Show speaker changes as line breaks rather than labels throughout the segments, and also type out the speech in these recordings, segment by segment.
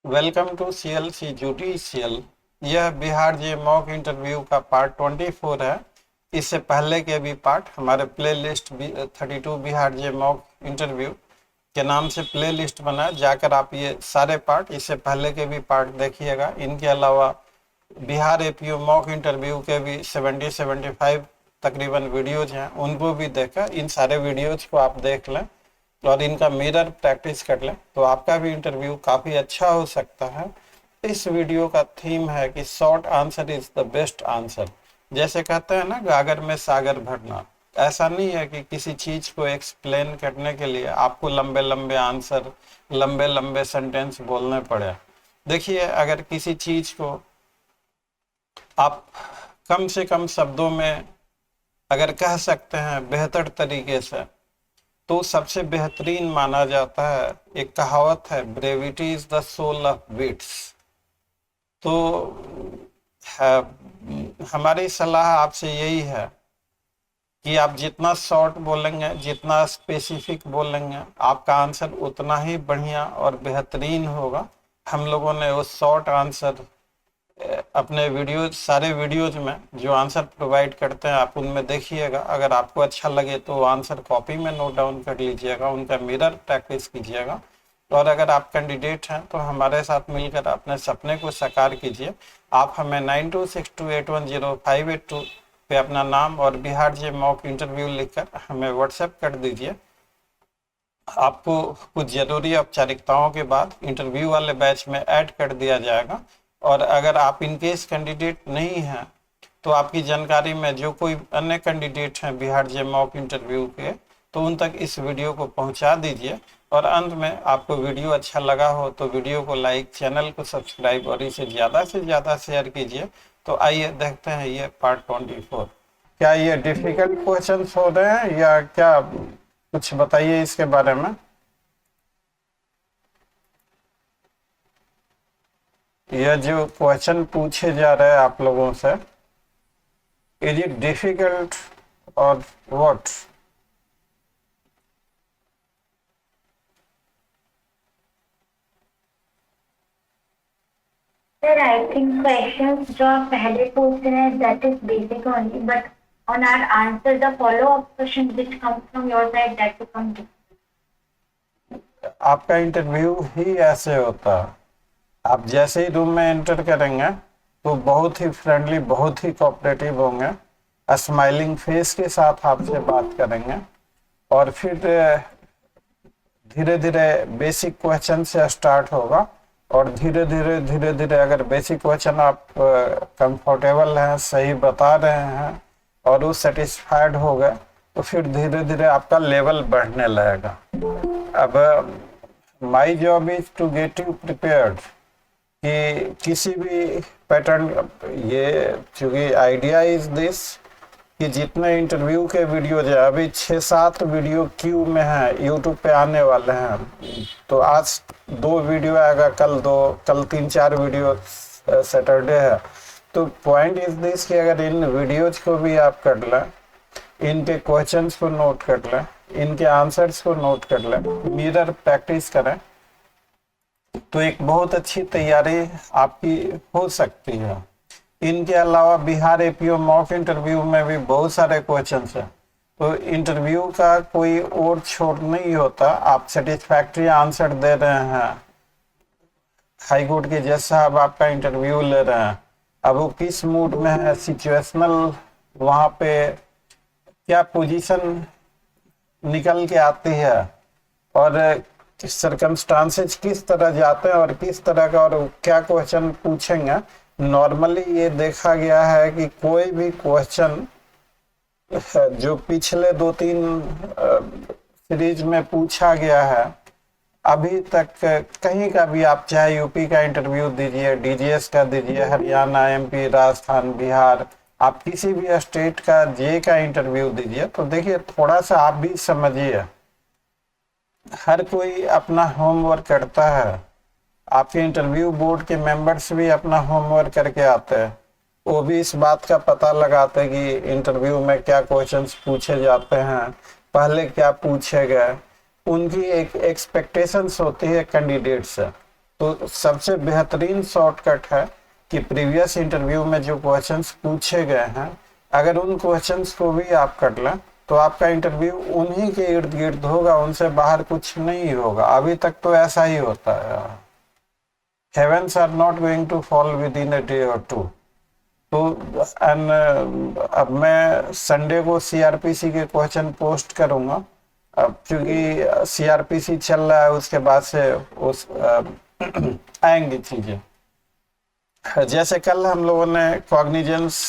Welcome to CLC judicial. यह Bihar J mock interview का part 24 है। इससे पहले के भी पार्ट हमारे play list 32 Bihar J mock interview के नाम से प्ले लिस्ट बना है। जाकर आप ये सारे पार्ट, इससे पहले के भी पार्ट देखिएगा। इनके अलावा बिहार APO मॉक इंटरव्यू के भी 70-75 तकरीबन वीडियोज हैं, उनको भी देखा। इन सारे वीडियोज को आप देख लें और इनका मिरर प्रैक्टिस कर लें तो आपका भी इंटरव्यू काफ़ी अच्छा हो सकता है। इस वीडियो का थीम है कि short answer is the best answer. जैसे कहते हैं ना, गागर में सागर भरना। ऐसा नहीं है कि किसी चीज़ को एक्सप्लेन करने के लिए आपको लंबे लंबे आंसर, लंबे लंबे सेंटेंस बोलने पड़े। देखिए, अगर किसी चीज़ को आप कम से कम शब्दों में अगर कह सकते हैं बेहतर तरीके से, तो सबसे बेहतरीन माना जाता है। एक कहावत है, brevity is the soul of wits. तो हमारी सलाह आपसे यही है कि आप जितना शॉर्ट बोलेंगे, जितना स्पेसिफिक बोलेंगे, आपका आंसर उतना ही बढ़िया और बेहतरीन होगा। हम लोगों ने वो शॉर्ट आंसर अपने वीडियो, सारे वीडियोज में जो आंसर प्रोवाइड करते हैं आप उनमें देखिएगा। अगर आपको अच्छा लगे तो आंसर कॉपी में नोट डाउन कर लीजिएगा, उनका मिरर प्रैक्टिस कीजिएगा। और अगर आप कैंडिडेट हैं तो हमारे साथ मिलकर अपने सपने को साकार कीजिए। आप हमें 9262810582 पे अपना नाम और बिहार जे मॉक इंटरव्यू लिखकर हमें व्हाट्सएप कर दीजिए। आपको कुछ ज़रूरी औपचारिकताओं के बाद इंटरव्यू वाले बैच में ऐड कर दिया जाएगा। और अगर आप इनकेस कैंडिडेट नहीं हैं तो आपकी जानकारी में जो कोई अन्य कैंडिडेट हैं बिहार जे मॉक इंटरव्यू के, तो उन तक इस वीडियो को पहुंचा दीजिए। और अंत में आपको वीडियो अच्छा लगा हो तो वीडियो को लाइक, चैनल को सब्सक्राइब और इसे ज़्यादा से ज़्यादा शेयर कीजिए। तो आइए देखते हैं ये पार्ट 24। क्या ये डिफिकल्ट क्वेश्चन हो रहे हैं या क्या, कुछ बताइए इसके बारे में। यह जो क्वेश्चन पूछे जा रहे हैं आप लोगों से, इज इट डिफिकल्ट और what?
Sir, I think questions जो आप पहले पूछ रहे हैं that is basic only, but on our answer the follow-up question which comes from your side that becomes difficult.
आपका इंटरव्यू ही ऐसे होता है। आप जैसे ही रूम में एंटर करेंगे तो बहुत ही फ्रेंडली, बहुत ही कोऑपरेटिव होंगे, स्माइलिंग फेस के साथ आपसे बात करेंगे। और फिर धीरे धीरे बेसिक क्वेश्चन से स्टार्ट होगा और धीरे धीरे अगर बेसिक क्वेश्चन आप कंफर्टेबल हैं, सही बता रहे हैं और वो सेटिस्फाइड हो गए, तो फिर धीरे धीरे आपका लेवल बढ़ने लगेगा। अब my job is to get you prepared कि किसी भी पैटर्न, ये चूँकि आइडिया इज दिस कि जितने इंटरव्यू के वीडियो जो अभी 6-7 वीडियो क्यू में है, यूट्यूब पे आने वाले हैं। तो आज 2 वीडियो आएगा, कल 3-4 वीडियो, सैटरडे है। तो पॉइंट इज दिस कि अगर इन वीडियोज को भी आप कर लें, इनके क्वेश्चंस को नोट कर लें, इनके आंसर्स को नोट कर लें, मिरर प्रैक्टिस करें, तो एक बहुत अच्छी तैयारी आपकी हो सकती है। इनके अलावा बिहार APO मॉक इंटरव्यू में भी बहुत सारे क्वेश्चंस हैं। तो इंटरव्यू का कोई और छोड़ नहीं होता। आप सेटिस्फैक्ट्री आंसर दे रहे हैं, हाई कोर्ट के जज साहब आपका इंटरव्यू ले रहे हैं, अब वो किस मूड में है, सिचुएशनल वहाँ पे क्या पोजीशन निकल के आती है और सरकमस्टांसेस किस तरह जाते हैं और किस तरह का और क्या क्वेश्चन पूछेंगे। नॉर्मली ये देखा गया है कि कोई भी क्वेश्चन जो पिछले 2-3 सीरीज में पूछा गया है, अभी तक कहीं का भी, आप चाहे यूपी का इंटरव्यू दीजिए, DGS का दीजिए, हरियाणा, MP, राजस्थान, बिहार, आप किसी भी स्टेट का जे का इंटरव्यू दीजिए, तो देखिए थोड़ा सा आप भी समझिए। हर कोई अपना होमवर्क करता है। आपके इंटरव्यू बोर्ड के मेंबर्स भी अपना होमवर्क करके आते हैं। वो भी इस बात का पता लगाते हैं कि इंटरव्यू में क्या क्वेश्चंस पूछे जाते हैं, पहले क्या पूछे गए। उनकी एक एक्सपेक्टेशंस होती है कैंडिडेट से तो सबसे बेहतरीन शॉर्टकट है कि प्रीवियस इंटरव्यू में जो क्वेश्चंस पूछे गए हैं, अगर उन क्वेश्चंस को भी आप कर लें तो आपका इंटरव्यू उन्हीं के इर्द गिर्द होगा, उनसे बाहर कुछ नहीं होगा। अभी तक तो ऐसा ही होता है। Heavens are not going to fall within a day or two. तो अब मैं संडे को सीआरपीसी के क्वेश्चन पोस्ट करूंगा, अब क्योंकि सीआरपीसी चल रहा है, उसके बाद से उस आएंगी चीजें। जैसे कल हम लोगों ने कॉग्निजेंस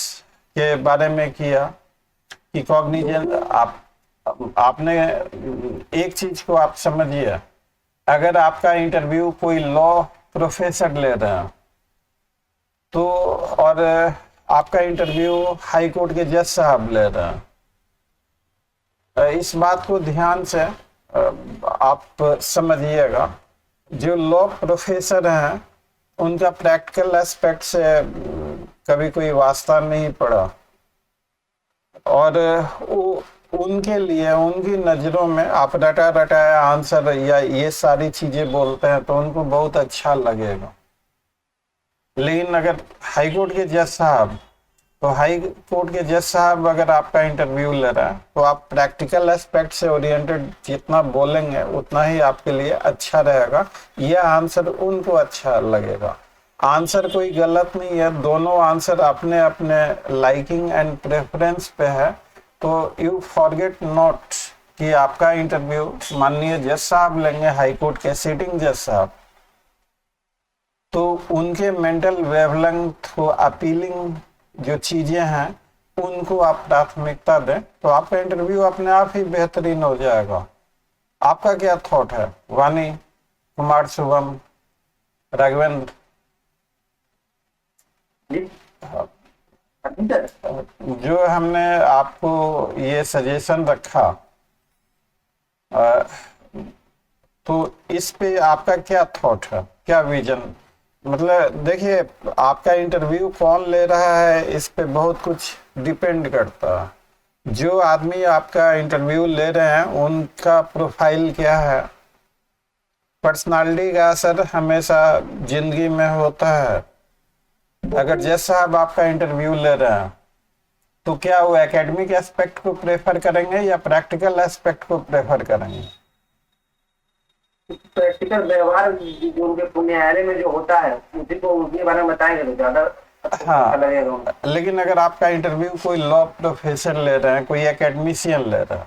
के बारे में किया कि कॉग्निजेंस आपने एक चीज को आप समझिए, अगर आपका इंटरव्यू कोई लॉ प्रोफेसर ले रहे हैं तो, और आपका इंटरव्यू हाई कोर्ट के जज साहब ले रहे हैं, इस बात को ध्यान से आप समझिएगा। जो लॉ प्रोफेसर हैं उनका प्रैक्टिकल एस्पेक्ट से कभी कोई वास्ता नहीं पड़ा, और उनके लिए, उनकी नज़रों में आप रटा रटाया आंसर या ये सारी चीज़ें बोलते हैं तो उनको बहुत अच्छा लगेगा। लेकिन अगर हाई कोर्ट के जज साहब, तो हाई कोर्ट के जज साहब अगर आपका इंटरव्यू ले रहा है तो आप प्रैक्टिकल एस्पेक्ट से ओरिएंटेड जितना बोलेंगे उतना ही आपके लिए अच्छा रहेगा, यह आंसर उनको अच्छा लगेगा। आंसर कोई गलत नहीं है, दोनों आंसर अपने अपने लाइकिंग एंड प्रेफरेंस पे है। तो यू फॉरगेट नॉट कि आपका इंटरव्यू माननीय जज साहब लेंगे, हाई कोर्ट के सिटिंग जज साहब, तो उनके मेंटल वेवलेंथ को अपीलिंग जो चीजें हैं उनको आप प्राथमिकता दें, तो आपका इंटरव्यू अपने आप ही बेहतरीन हो जाएगा। आपका क्या थॉट है वानी, कुमार, शुभम, राघवेंद्र? जो हमने आपको ये सजेशन रखा, तो इस पे आपका क्या थॉट है, क्या विजन? मतलब देखिए, आपका इंटरव्यू कौन ले रहा है इस पे बहुत कुछ डिपेंड करता है। जो आदमी आपका इंटरव्यू ले रहे हैं उनका प्रोफाइल क्या है, पर्सनालिटी का असर हमेशा जिंदगी में होता है। अगर जज साहब आपका इंटरव्यू ले रहे हैं तो क्या वो एकेडमिक एस्पेक्ट को प्रेफर करेंगे या प्रैक्टिकल एस्पेक्ट को प्रेफर करेंगे?
प्रैक्टिकल व्यवहार जो उनके न्यायालय में जो होता है उसी को उनके बारे में बताएंगे तो ज्यादा
हाँ लगेगा। लेकिन अगर आपका इंटरव्यू कोई लॉ प्रोफेसर ले रहे हैं, कोई एकेडमिशियन ले रहा है,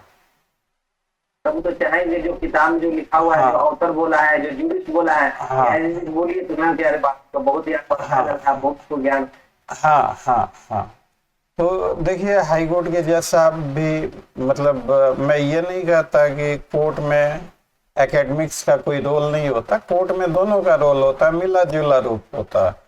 तब तो चाहेंगे जो किताब जो लिखा हुआ है, जो ऑथर बोला है, जो जूरिस्ट बोला है, बोलिए तो मैं क्या बात तो बहुत ही था, बहुत को ज्ञान।
हाँ हाँ हाँ। तो देखिए, हाई कोर्ट के जज साहब भी, मतलब मैं ये नहीं कहता कि कोर्ट में एकेडमिक्स का कोई रोल नहीं होता, कोर्ट में दोनों का रोल होता है, मिला जुला रूप होता है।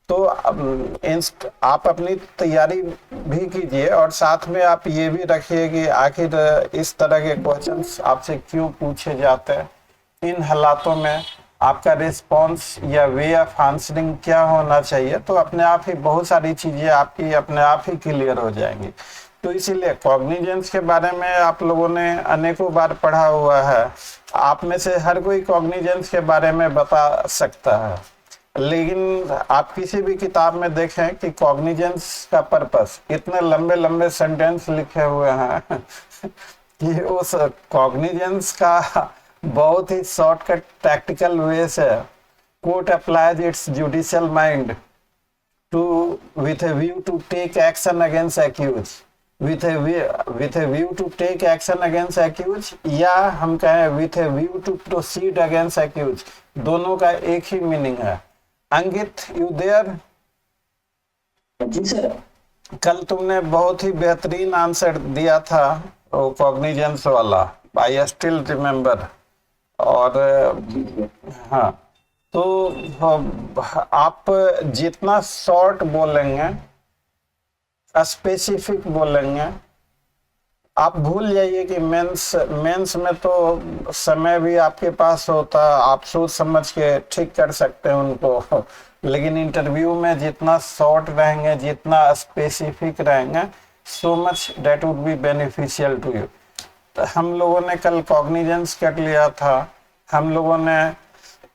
तो आप अपनी तैयारी भी कीजिए और साथ में आप ये भी रखिए कि आखिर इस तरह के क्वेश्चंस आपसे क्यों पूछे जाते हैं, इन हालातों में आपका रिस्पॉन्स या वे ऑफ आंसरिंग क्या होना चाहिए। तो अपने आप ही बहुत सारी चीजें आपकी अपने आप ही क्लियर हो जाएंगी। तो इसीलिए कॉग्निजेंस के बारे में आप लोगों ने अनेकों बार पढ़ा हुआ है, आप में से हर कोई कॉग्निजेंस के बारे में बता सकता है, लेकिन आप किसी भी किताब में देखें कि कॉग्निजेंस का पर्पस, इतने लंबे लंबे सेंटेंस लिखे हुए हैं कि उस कॉग्निजेंस का बहुत ही शॉर्टकट प्रैक्टिकल वे से court applies its judicial mind to with a view to take action against accused, with a view to take action against accused, या हम कहें with a view to proceed against accused, दोनों का एक ही meaning है। Ankit, you there?
जी sir.
कल तुमने बहुत ही बेहतरीन आंसर दिया था कॉग्निजेंस वाला, आई स्टिल रिमेम्बर। और हाँ, तो आप जितना शॉर्ट बोलेंगे, स्पेसिफिक बोलेंगे, आप भूल जाइए कि मेंस में तो समय भी आपके पास होता, आप सोच समझ के ठीक कर सकते हैं उनको, लेकिन इंटरव्यू में जितना शॉर्ट रहेंगे, जितना स्पेसिफिक रहेंगे, so much that would be beneficial to you. हम लोगों ने कल कॉग्निजेंस कर लिया था, हम लोगों ने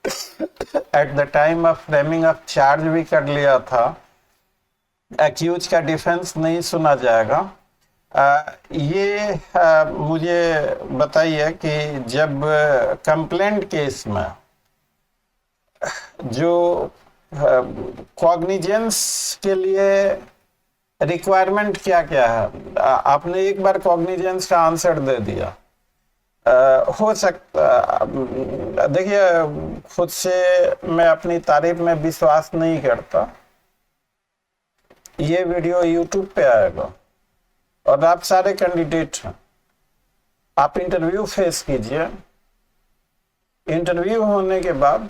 eight the time of framing of charge भी कर लिया था, एक्यूज का डिफेंस नहीं सुना जाएगा। मुझे बताइए कि जब कंप्लेंट केस में जो कॉग्निजेंस के लिए रिक्वायरमेंट क्या क्या है, आपने एक बार कॉग्निजेंस का आंसर दे दिया, हो सकता, देखिए खुद से मैं अपनी तारीफ में विश्वास नहीं करता। ये वीडियो यूट्यूब पे आएगा और आप सारे कैंडिडेट हैं, आप इंटरव्यू फेस कीजिए। इंटरव्यू होने के बाद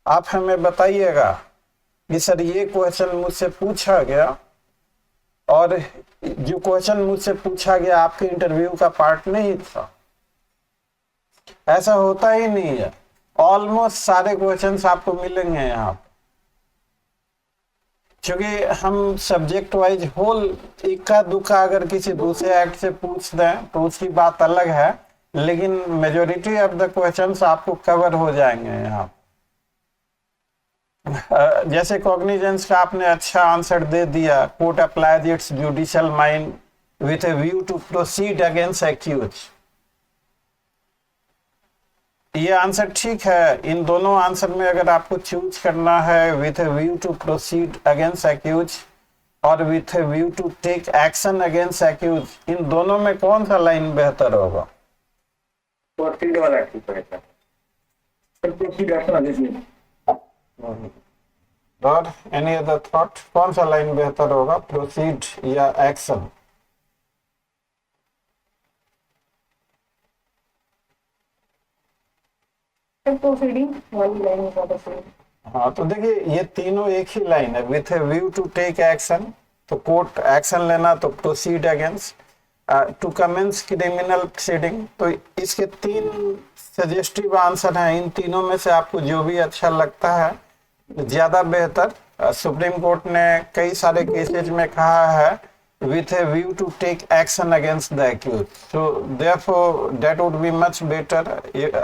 आप हमें बताइएगा कि सर ये क्वेश्चन मुझसे पूछा गया और जो क्वेश्चन मुझसे पूछा गया आपके इंटरव्यू का पार्ट नहीं था। ऐसा होता ही नहीं है, ऑलमोस्ट सारे क्वेश्चंस आपको मिलेंगे यहाँ पे, क्योंकि हम सब्जेक्ट वाइज होल इक्का दुक्का अगर किसी दूसरे एक्ट से पूछ दें तो उसकी बात अलग है, लेकिन मेजोरिटी ऑफ द क्वेश्चंस आपको कवर हो जाएंगे यहाँ। जैसे कॉग्निजेंस का आपने अच्छा आंसर दे दिया, court applies its judicial mind with a view to proceed against accused. ये आंसर ठीक है। इन दोनों आंसर में अगर आपको चूज करना है with a view to proceed against accused और with a view to take action against accused, इन दोनों में कौन सा लाइन बेहतर होगा?
प्रोसीड वाला ठीक रहेगा। प्रोसीड एक्शन
और एनी अदर थॉट, कौन सा लाइन बेहतर होगा, प्रोसीड या एक्शन?
प्रोसीडिंग वाली लाइन ज्यादा सही।
हाँ तो देखिए ये तीनों एक ही लाइन है, with a view to take action, तो कोर्ट एक्शन लेना, तो proceed against, to commence criminal proceeding. तो इसके तीन सजेस्टिव आंसर हैं, इन तीनों में से आपको जो भी अच्छा लगता है ज्यादा बेहतर। सुप्रीम कोर्ट ने कई सारे केसेज में कहा है with a view to take action against the accused, so therefore that would be much better।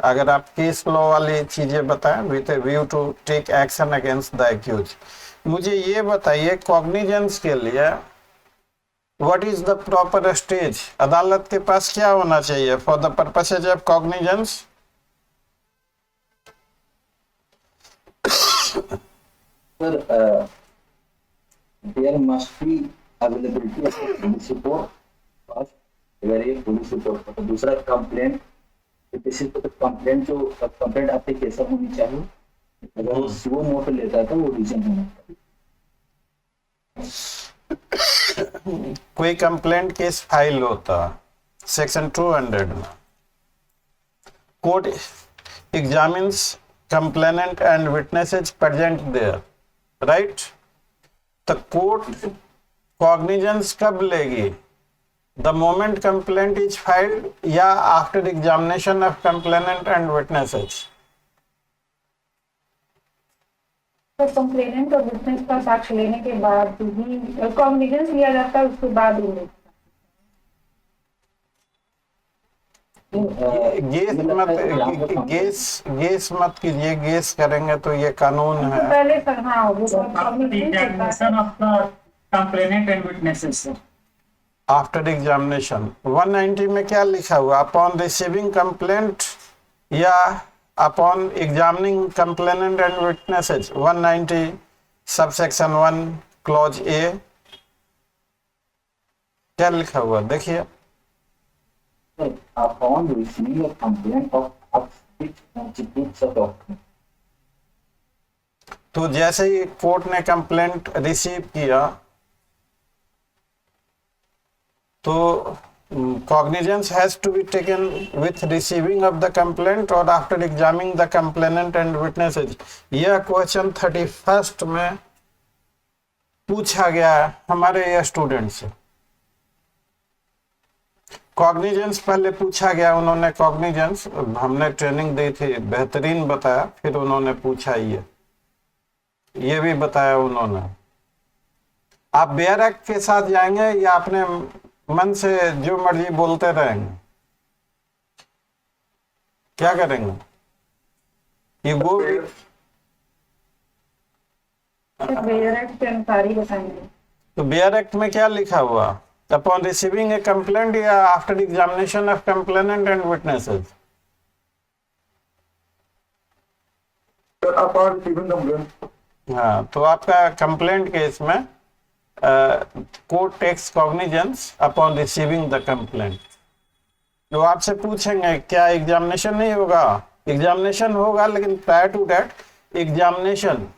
अगर आप केस लॉ वाली चीजें बताएं, with a view to take action against the accused। मुझे ये बताइए कॉग्निजेंस के लिए what is the proper stage, अदालत के पास क्या होना चाहिए for the purposes of cognizance?
Sir, there must be availability of police report first, अगर ये पुलिस रिपोर्ट तो दूसरा कंप्लेंट, बेसिस पे कंप्लेंट जो कंप्लेंट एप्लीकेशन होनी चाहिए, अगर वो मोट लेता है तो वो रीजन होना चाहिए।
कोई कंप्लेंट केस फाइल होता सेक्शन 200 में, court examines complainant and witnesses present there, right? तो कोर्ट कॉग्निजेंस कब लेगी? The moment complaint is filed या after examination of complainant and witnesses?
तो कंप्लेनेंट और विटनेस का साक्ष्य लेने के बाद ही कॉग्निजेंस लिया जाता है, उसके बाद ही गेस मत कीजिए, गेस करेंगे तो ये कानून है। पहले सर हाँ वो
complainant and witnesses
after examination 190 में क्या लिखा हुआ? अपॉन रिसीविंग कंप्लेंट या upon examining complainant and witnesses? 190 subsection 1 clause A क्या लिखा हुआ देखिए।
Upon receiving a complaint of which constitutes a document,
तो जैसे ही कोर्ट ने कंप्लेंट रिसीव किया तो cognizance has to be taken with receiving of the complaint or after examining the complainant and witnesses। यह क्वेश्चन 31st में पूछा गया हमारे ये स्टूडेंट से। कॉग्निजेंस पहले पूछा गया, उन्होंने कॉग्निजेंस, हमने ट्रेनिंग दी थी, बेहतरीन बताया, फिर उन्होंने पूछा ये भी बताया उन्होंने। आप बेयर एक्ट के साथ जाएंगे या अपने मन से जो मर्जी बोलते रहेंगे? क्या करेंगे? You go with,
bare act के अनुसार ही बताएंगे।
तो बेयर एक्ट में क्या लिखा हुआ? अपॉन रिसीविंग ए कंप्लेंट या after examination of complainant and witnesses?
Upon receiving complaint.
हाँ, तो आपका कंप्लेंट केस में court takes cognizance upon receiving the complaint. जो आपसे पूछेंगे क्या एग्जामिनेशन नहीं होगा? एग्जामिनेशन होगा, लेकिन प्रायर टू दैट एग्जामिनेशन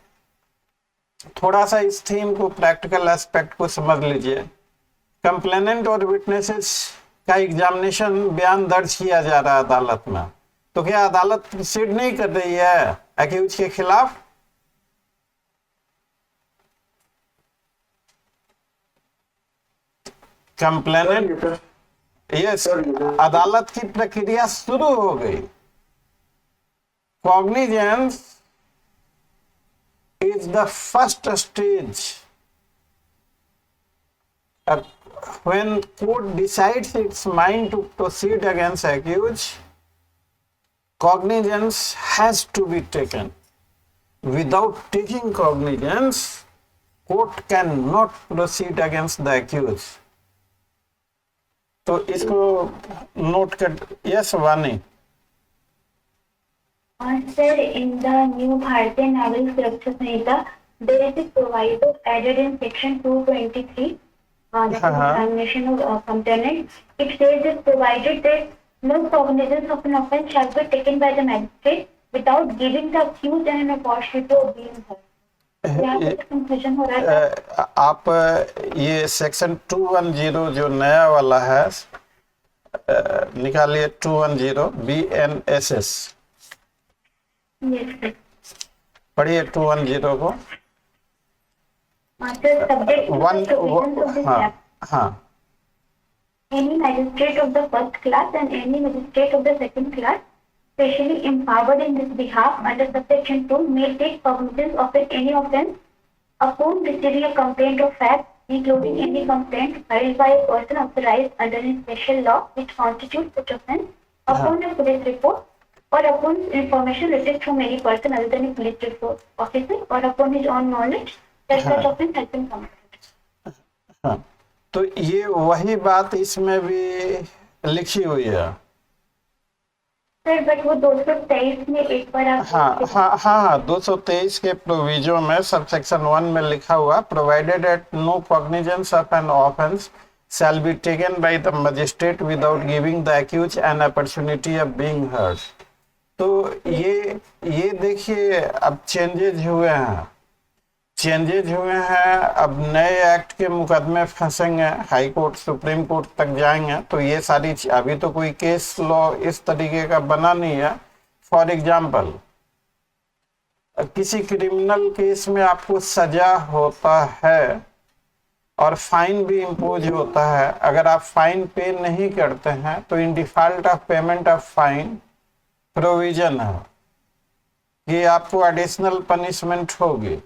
थोड़ा सा इस थीम को, प्रैक्टिकल एस्पेक्ट को समझ लीजिए। कंप्लेनेंट और विटनेसेस का एग्जामिनेशन बयान दर्ज किया जा रहा है अदालत में, तो क्या अदालत प्रोसीड नहीं कर रही है एक्यूज के खिलाफ? कंप्लेनेंट, यस, अदालत की प्रक्रिया शुरू हो गई। Cognizance is the first stage. When court decides its mind to proceed against accused, cognizance has to be taken. Without taking cognizance, court cannot proceed against the accused. तो इसको नोट कर। Yes वानी।
Sir, in the new Bharatiya Nagarika Suraksha Samhita, there is a proviso added in section 223, that is examination of complainant. It says it provided that no cognizance of an offence shall be taken by the magistrate without giving the accused an opportunity to being heard. यहाँ पे confusion हो रहा है।
आप ये section 210 जो नया वाला है निकालिए। 210 BNSS
Yes, sir.
पढ़िए 210 को।
Sir, subject to the
one
provisions of this
हाँ
chapter,
हाँ
any magistrate of the first class and any magistrate of the second class, specially empowered in this behalf under subsection 2, may take cognizance of any offence upon receiving a complaint of fact, including any complaint filed by a person authorized under a special law which constitutes such offence, upon a police report, or upon information received from any person other than a police report officer, or upon his own knowledge that such offence has been committed.
हाँ, तो ये वही बात इसमें भी लिखी हुई है।
सर, बट वो 223 में एक बार आप
हाँ 223 के प्रोविजो में सबसेक्शन 1 में लिखा हुआ provided at no cognizance of an offence shall be taken by the magistrate without giving the accused an opportunity of being heard। तो ये देखिए अब चेंजेज हुए हैं। अब नए एक्ट के मुकदमे फंसेंगे, हाई कोर्ट सुप्रीम कोर्ट तक जाएंगे, तो ये सारी अभी तो कोई केस लॉ इस तरीके का बना नहीं है। फॉर एग्जाम्पल, किसी क्रिमिनल केस में आपको सजा होता है और फाइन भी इम्पोज होता है। अगर आप फाइन पे नहीं करते हैं तो in default of payment of fine provision है कि आपको एडिशनल पनिशमेंट होगी।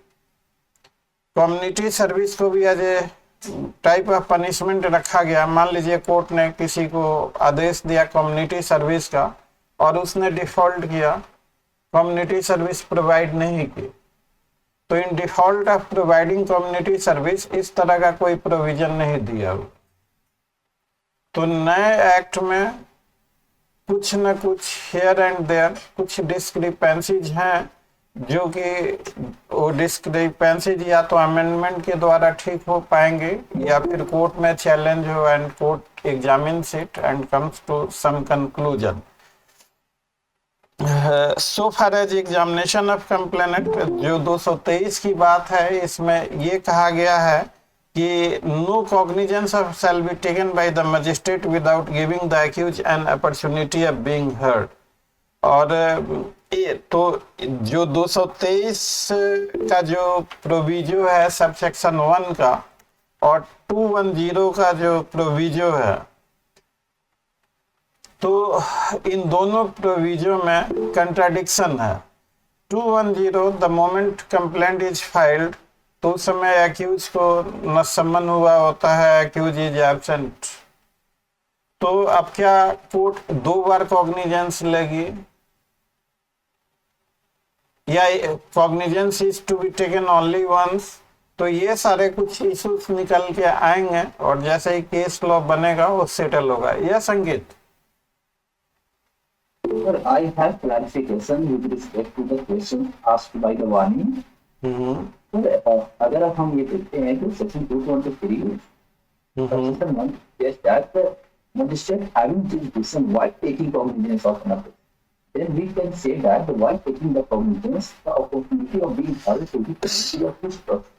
कम्युनिटी सर्विस को भी as a type of punishment रखा गया। मान लीजिए कोर्ट ने किसी को आदेश दिया कम्युनिटी सर्विस का और उसने डिफॉल्ट किया, कम्युनिटी सर्विस प्रोवाइड नहीं की, तो in default of providing community service इस तरह का कोई प्रोविजन नहीं दिया हुआ। तो नए एक्ट में कुछ न कुछ हियर एंड देयर कुछ डिस्क्रिपेंसीज हैं, जो कि वो डिस्क्रिपेंसीज या तो अमेंडमेंट के द्वारा ठीक हो पाएंगे या फिर कोर्ट में चैलेंज हो and court examines it and comes to some conclusion. So far as examination of complainant, जो 223 की बात है, इसमें ये कहा गया है कि no cognizance of shall be taken by the magistrate without giving the accused an opportunity of being heard. और ये तो जो 223 का जो प्रोविजो है सबसेक्शन 1 का और 210 का जो प्रोविजो है, तो इन दोनों प्रोविजो में कंट्राडिक्शन है। 210 the moment complaint is filed, तो उस समय एक्यूज को न सम्मन हुआ होता है, एक्यूज इज एब्सेंट। तो अब क्या कोर्ट 2 बार कॉग्निजेंस लेगी? या cognizance is to be taken only once, तो ये सारे कुछ इश्यूज निकल के आएंगे और जैसे ही केस लॉ बनेगा वो सेटल होगा। यह संगीत
Sir, I have clarification with respect to the question asked by the Vani. Sir, अगर अब हम ये देखते हैं कि section 223 section 1 says that the magistrate having jurisdiction while taking cognizance of an offence, then we can say that while taking the cognizance, the opportunity of being heard to be community of this person.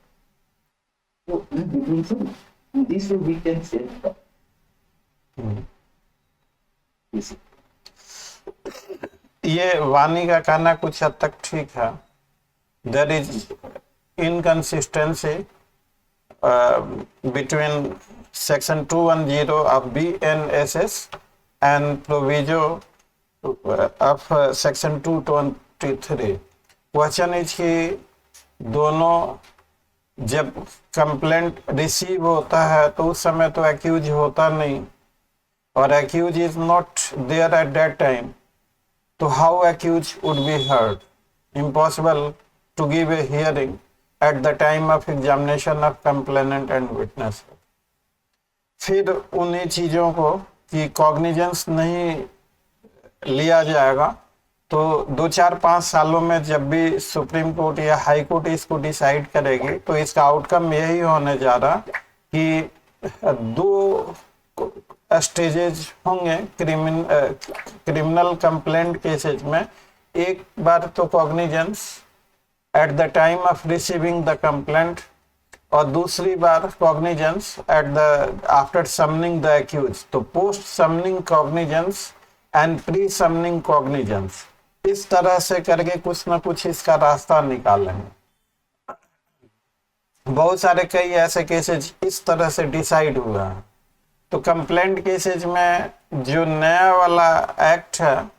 So in between, sir, in this way we can say that. Yes, sir.
ये वाणी का कहना कुछ हद तक ठीक है। There is inconsistency between section 210 of BNSS and proviso of section 223। Question is कि दोनों जब कंप्लेंट रिसीव होता है तो उस समय तो एक्यूज होता नहीं और accused is not there at that time, so how accused would be heard? Impossible to give a hearing at the time of examination of complainant and witness. फिर उन्हीं चीज़ों को कि कॉग्निजेंस नहीं लिया जाएगा तो 2-4-5 सालों में जब भी सुप्रीम कोर्ट या हाई कोर्ट इसको डिसाइड करेगी तो इसका आउटकम यही होने जा रहा कि 2 स्टेजेज होंगे क्रिमिनल कंप्लेंट केसेज में। एक बार तो cognizance at the time of receiving the complaint और दूसरी बार cognizance at the after summoning the accused. तो post summoning cognizance and pre summoning cognizance, इस तरह से करके कुछ ना कुछ इसका रास्ता निकालेंगे। बहुत सारे कई ऐसे केसेज इस तरह से डिसाइड हुआ है। तो कंप्लेंट केसेज में जो नया वाला एक्ट है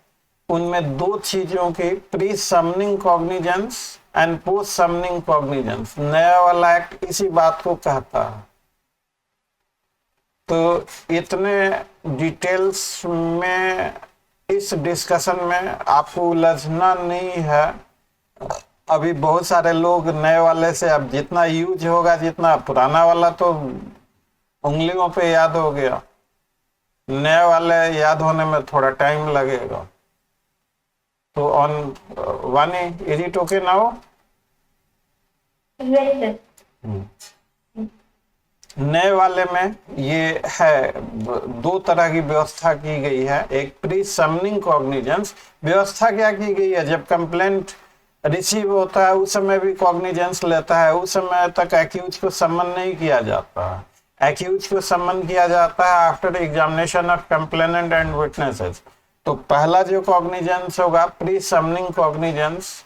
उनमें 2 चीजों की pre summoning cognizance and post summoning cognizance, नया वाला एक्ट इसी बात को कहता है। तो इतने डिटेल्स में इस डिस्कशन में आपको उलझना नहीं है। अभी बहुत सारे लोग नए वाले से अब जितना यूज होगा, जितना पुराना वाला तो उंगलियों पे याद हो गया, नए वाले याद होने में थोड़ा टाइम लगेगा। तो ऑन वानी is it okay now?
Yes, sir.
नए वाले में ये है 2 तरह की व्यवस्था की गई है। एक प्री समनिंग कॉग्निजेंस व्यवस्था क्या की गई है, जब कंप्लेंट रिसीव होता है उस समय भी कॉग्निजेंस लेता है, उस समय तक एक्यूज को समन नहीं किया जाता है। एक्यूज को समन किया जाता है after examination of complainant and witnesses. तो पहला जो कॉग्निजेंस होगा प्री समनिंग कॉग्निजेंस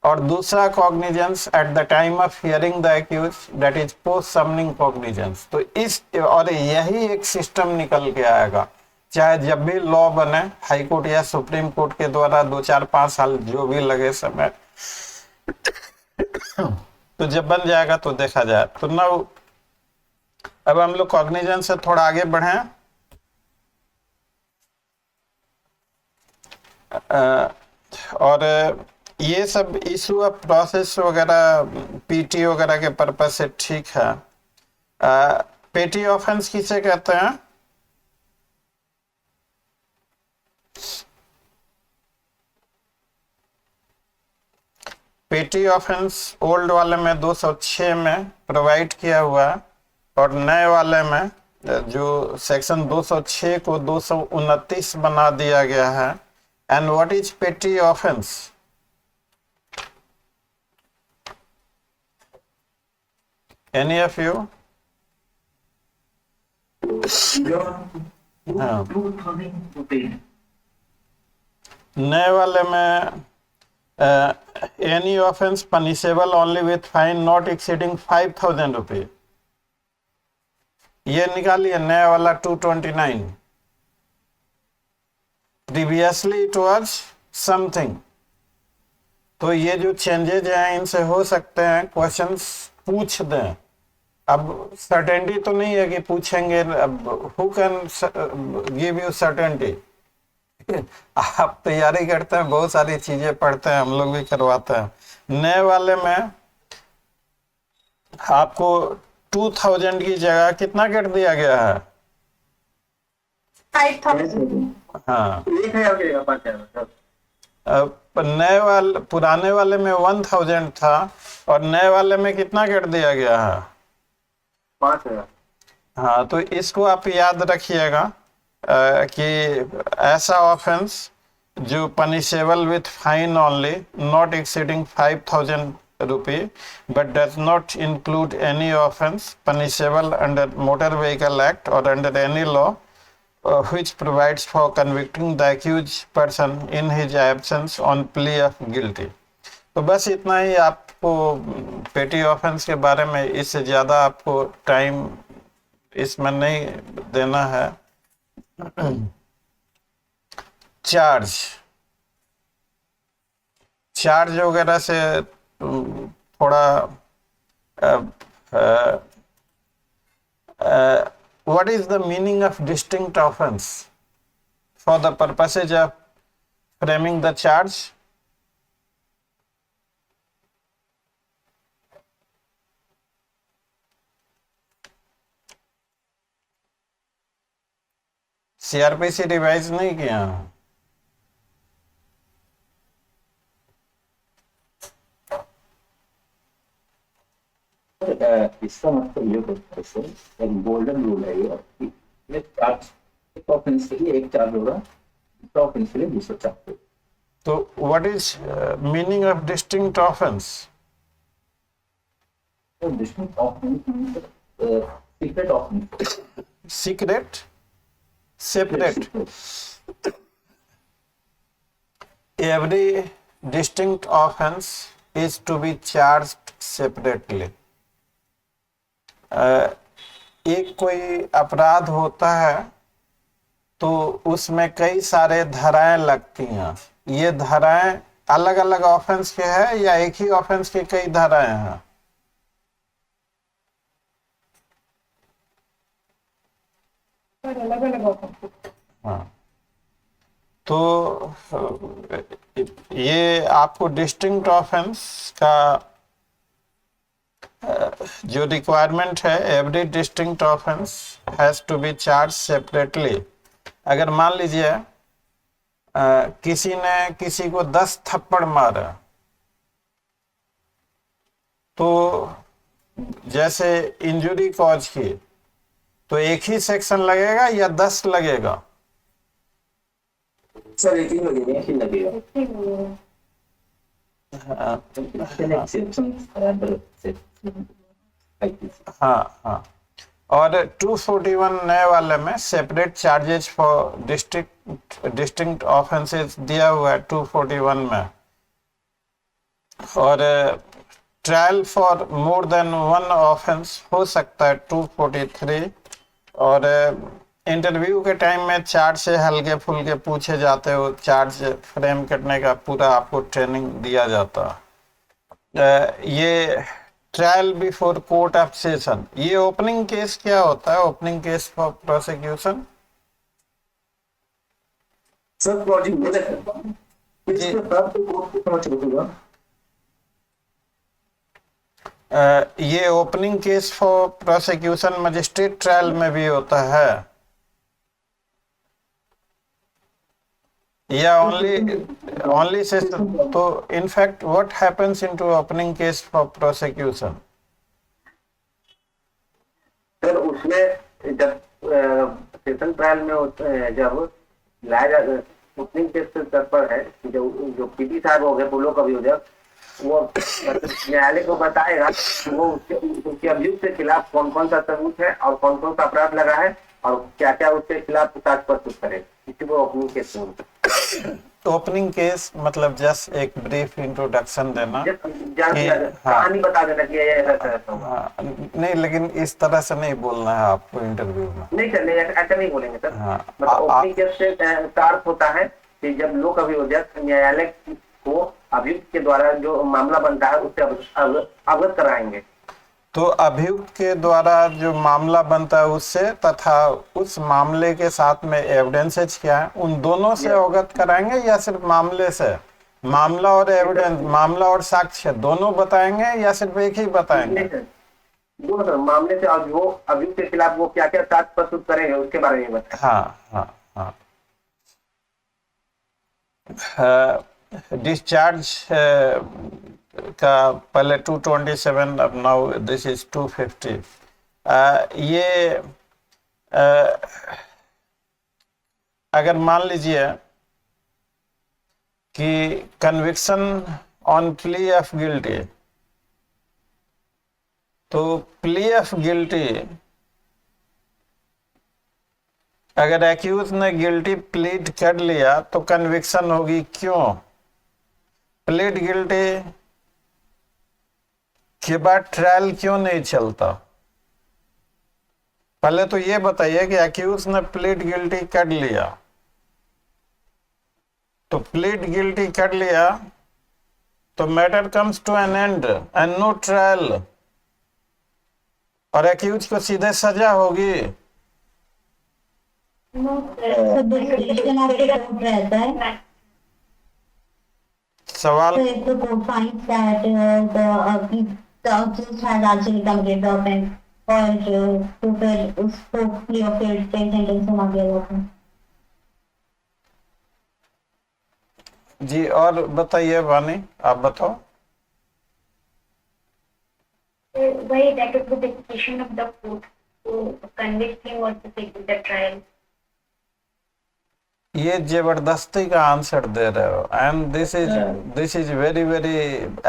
और दूसरा cognizance at the time of hearing the accused, that is post summoning cognizance. तो इस और यही एक सिस्टम निकल के आएगा, चाहे जब भी लॉ बने हाई कोर्ट या सुप्रीम कोर्ट के द्वारा 2-4-5 साल जो भी लगे समय, तो जब बन जाएगा तो देखा जाए। तो नाउ अब हम लोग कॉग्निजेंस से थोड़ा आगे बढ़े। और ये सब इशू ऑफ प्रोसेस वगैरह पीटी वगैरह के पर्पज से ठीक है। पेटी ऑफेंस किसे कहते हैं? पेटी ऑफेंस ओल्ड वाले में 206 में प्रोवाइड किया हुआ है और नए वाले में जो सेक्शन 206 को 229 बना दिया गया है। एंड व्हाट इज पेटी ऑफेंस? Any of you? नए वाले में any offence punishable only with fine not exceeding 5,000 रुपये, ये निकालिए नया वाला 229। Previously it was something. तो ये जो चेंजेज हैं इनसे हो सकते हैं क्वेश्चंस पूछ दें। अब सर्टेनिटी तो नहीं है कि पूछेंगे, अब who can give you certainty आप तैयारी करते हैं, बहुत सारी चीजें पढ़ते हैं, हम लोग भी करवाते हैं। नए वाले में आपको 2000 की जगह कितना कर दिया गया है?
5,000।
हाँ,
1000 की जगह 5000।
नए वाले, पुराने वाले में 1000 था और नए वाले में कितना कर दिया गया है?
5000।
हाँ, तो इसको आप याद रखिएगा कि ऐसा ऑफेंस जो punishable with fine only not exceeding 5000 rupee but does not include any offense punishable under Motor Vehicle Act or under any law which provides for convicting the accused person in his absence on plea of guilty। तो बस इतना ही आपको पेटी offence के बारे में, इससे ज़्यादा आपको टाइम इसमें नहीं देना है। चार्ज वगैरह से थोड़ा what is the meaning of distinct offense for the purposes of framing the charge? CrPC revise नहीं किया?
इसका मतलब ये होता है सर, एक गोल्डन रूल है ये कि एक चार्ज, एक ऑफेंस के लिए एक चार्ज होगा, दूसरा ऑफेंस के लिए दूसरा चार्ज होगा।
तो what is meaning of distinct offence?
तो distinct offence secret offence.
Secret, separate. Every distinct offense is to be charged separately। एक कोई अपराध होता है तो उसमें कई सारे धाराएं लगती हैं। ये धाराएं अलग अलग ऑफेंस के हैं या एक ही ऑफेंस के कई धाराएं हैं?
अलग अलग ऑफेंस।
हाँ, तो ये आपको डिस्टिंक्ट ऑफेंस का जो रिक्वायरमेंट है, every distinct offence has to be charge separately. अगर मान लीजिए किसी ने किसी को 10 थप्पड़ मारा, तो जैसे इंजुरी कॉज की, तो एक ही सेक्शन लगेगा या 10 लगेगा?
सर एक ही लगेगा।
एक ही लगेगा।
हाँ हाँ। और 241 नए वाले में separate charges for distinct offences दिया हुआ है 241 में। और trial for more than one offence हो सकता है 243। और इंटरव्यू के टाइम में चार्ज से हल्के फुल्के पूछे जाते हो, चार्ज फ्रेम करने का पूरा आपको ट्रेनिंग दिया जाता। ये trial before court of session, ये ओपनिंग केस क्या होता है? Opening case for prosecution.
Sir prosecution इसके बाद तो कोर्ट को समझ रखूंगा।
ये opening case for prosecution magistrate trial में भी होता है या ओनली सेशन? तो in fact what happens into opening case for prosecution?
Sir उसमें जब सेशन ट्रायल में होता है, जब लाया जाता, ओपनिंग केस के स्तर पर है, जो पीटी साहब हो गए पुलो अभियोजक, वो न्यायालय को बताएगा कि वो उसके अभियुक्त के खिलाफ कौन कौन सा सबूत है और कौन कौन सा अपराध लगा है और क्या क्या उसके खिलाफ साक्ष्य प्रस्तुत करे। इसी को ओपनिंग केस बोलते हैं।
ओपनिंग केस मतलब जस्ट एक ब्रीफ इंट्रोडक्शन देना,
कहानी बता देना कि ऐसा होगा।
नहीं, लेकिन इस तरह से नहीं बोलना है आपको इंटरव्यू में।
नहीं सर, नहीं ऐसा नहीं बोलेंगे सर।
हाँ,
मतलब ओपनिंग केस से अर्थ होता है कि जब लोक अभियोजक न्यायालय को अभियुक्त के द्वारा जो मामला बनता है उससे अवगत कराएंगे।
तो अभियुक्त के द्वारा जो मामला बनता है उससे तथा उस मामले के साथ में एविडेंसेज क्या है उन दोनों से अवगत कराएंगे या सिर्फ मामले से? मामला और एविडेंस, मामला और साक्ष्य दोनों बताएंगे या सिर्फ एक ही बताएंगे?
वो सर मामले से अब वो अभियुक्त के खिलाफ वो क्या क्या साक्ष्य प्रस्तुत करेंगे उसके बारे में बताएं।
हाँ हाँ हाँ। डिस्चार्ज का पहले 227, अब नाउ दिस इज 250। ये अगर मान लीजिए कि conviction on plea of guilty, तो प्ली ऑफ गिल्टी अगर एक्यूज ने गिल्टी प्लीड कर लिया तो कन्विक्शन होगी। क्यों? प्लीड गिल्टी के बाद ट्रायल क्यों नहीं चलता? पहले तो ये बताइए कि एक्यूज ने प्लीड गिल्टी कर लिया, तो प्लीड गिल्टी कर लिया तो matter comes to an end and no trial, और एक्यूज को सीधे सजा होगी।
No, so the decision of the court रहता है।
सवाल
So if the court finds that the accused has actually committed the offense और तो फिर उसको plea of guilt पे sentence सुना दिया जाता है।
जी, और बताइए वानी, आप बताओ।
वही that is the decision of the court to convict him or to take the trial.
ये जबरदस्ती का आंसर दे रहे हो, and this is very very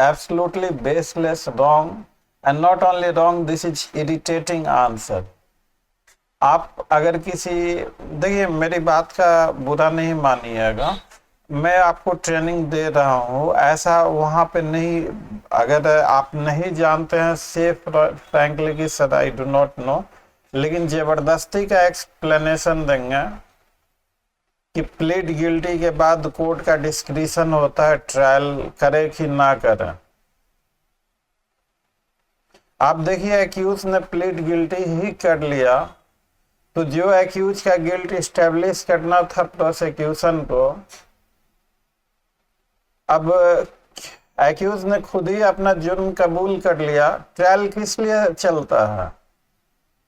absolutely baseless, wrong, and not only wrong, this is irritating answer. आप अगर किसी, देखिए मेरी बात का बुरा नहीं मानिएगा, मैं आपको ट्रेनिंग दे रहा हूँ, ऐसा वहाँ पे नहीं, अगर आप नहीं जानते हैं सेफ फ्रैंकली की sir I do not no, लेकिन जबरदस्ती का एक्सप्लेनेशन देंगे कि प्लीड गिल्टी के बाद कोर्ट का डिस्क्रिशन होता है ट्रायल करे कि ना करे। आप देखिए एक्यूज ने प्लीड गिल्टी ही कर लिया, तो जो एक्यूज का गिल्ट स्टेब्लिश करना था प्रोसिक्यूशन को, अब एक्यूज ने खुद ही अपना जुर्म कबूल कर लिया, ट्रायल किस लिए चलता है?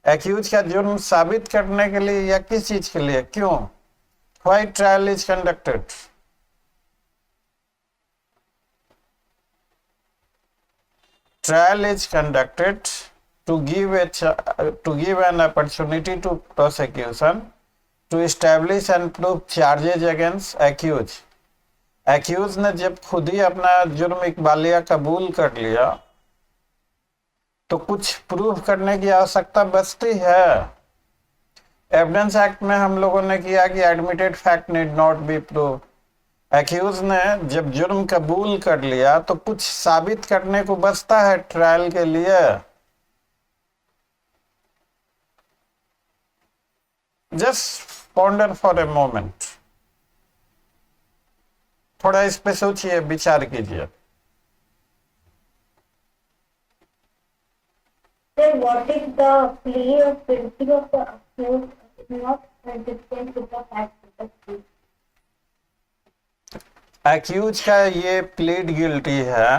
एक्यूज का जुर्म साबित करने के लिए या किस चीज के लिए? क्यों? Why trial is conducted? Trial is conducted to give an opportunity to prosecution to establish and prove charges against accused. Accused ने जब खुद ही अपना जुर्म इकबालिया कबूल कर लिया, तो कुछ प्रूफ करने की आवश्यकता बचती है। एविडेंस एक्ट में हम लोगों ने किया कि admitted fact need not be prove. Accused ने जब जुर्म कबूल कर लिया तो कुछ साबित करने को बचता है ट्रायल के लिए। Just ponder for a moment, थोड़ा इस पे सोचिए, विचार कीजिए।
Then what if the plea of guilty of the accused is not consistent with the facts of the case?
Accused का ये प्लीड गिल्टी है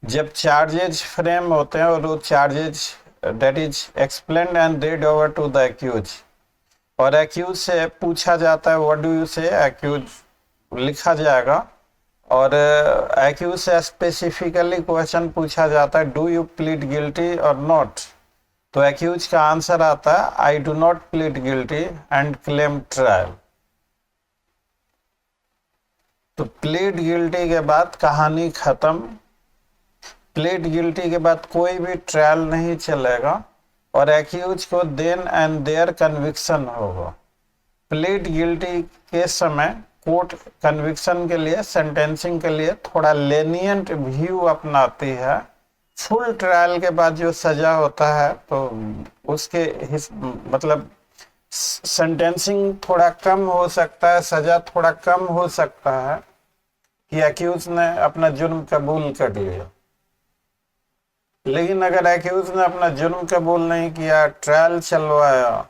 जब चार्जेज फ्रेम होते हैं और वो charges that is explained and read over to the accused, और accused से पूछा जाता है what do you say, accused लिखा जाएगा, और एक्यूज से स्पेसिफिकली क्वेश्चन पूछा जाता है डू यू प्लीड गिल्टी और नॉट, तो एक्यूज का आंसर आता है आई do not plead guilty and claim trial. तो प्लीड गिल्टी के बाद कहानी खत्म, प्लीड गिल्टी के बाद कोई भी ट्रायल नहीं चलेगा और एक्यूज को देन एंड देयर कन्विक्शन होगा। प्लीड गिल्टी के समय कोर्ट कन्विक्शन के लिए, सेंटेंसिंग के लिए थोड़ा लेनियंट व्यू अपनाती है। फुल ट्रायल के बाद जो सजा होता है तो उसके मतलब सेंटेंसिंग थोड़ा कम हो सकता है, सजा थोड़ा कम हो सकता है कि एक्यूज ने अपना जुर्म कबूल कर लिया। लेकिन अगर एक्यूज ने अपना जुर्म कबूल नहीं किया, ट्रायल चलवाया,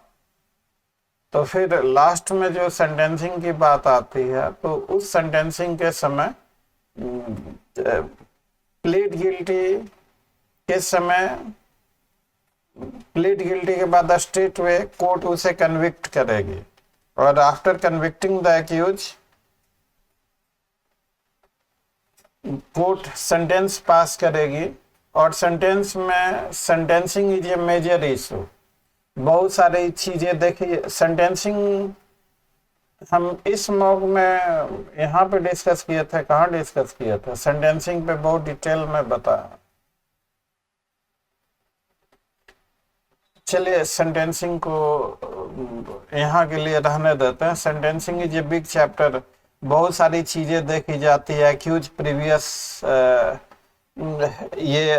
तो फिर लास्ट में जो सेंटेंसिंग की बात आती है, तो उस सेंटेंसिंग के समय प्लीड गिल्टी के समय, प्लीड गिल्टी के बाद स्ट्रेट वे कोर्ट उसे कन्विक्ट करेगी, और after convicting the accused court sentence pass करेगी। और सेंटेंस में sentencing is a major issue. बहुत सारी चीजें देखिए, सेंटेंसिंग हम इस मॉक में यहाँ पे डिस्कस किए थे, कहाँ डिस्कस किए थे, सेंटेंसिंग पे बहुत डिटेल में बताया। चलिए सेंटेंसिंग को यहाँ के लिए रहने देते हैं। Sentencing is a big chapter, बहुत सारी चीजें देखी जाती है, एक्यूज प्रीवियस ये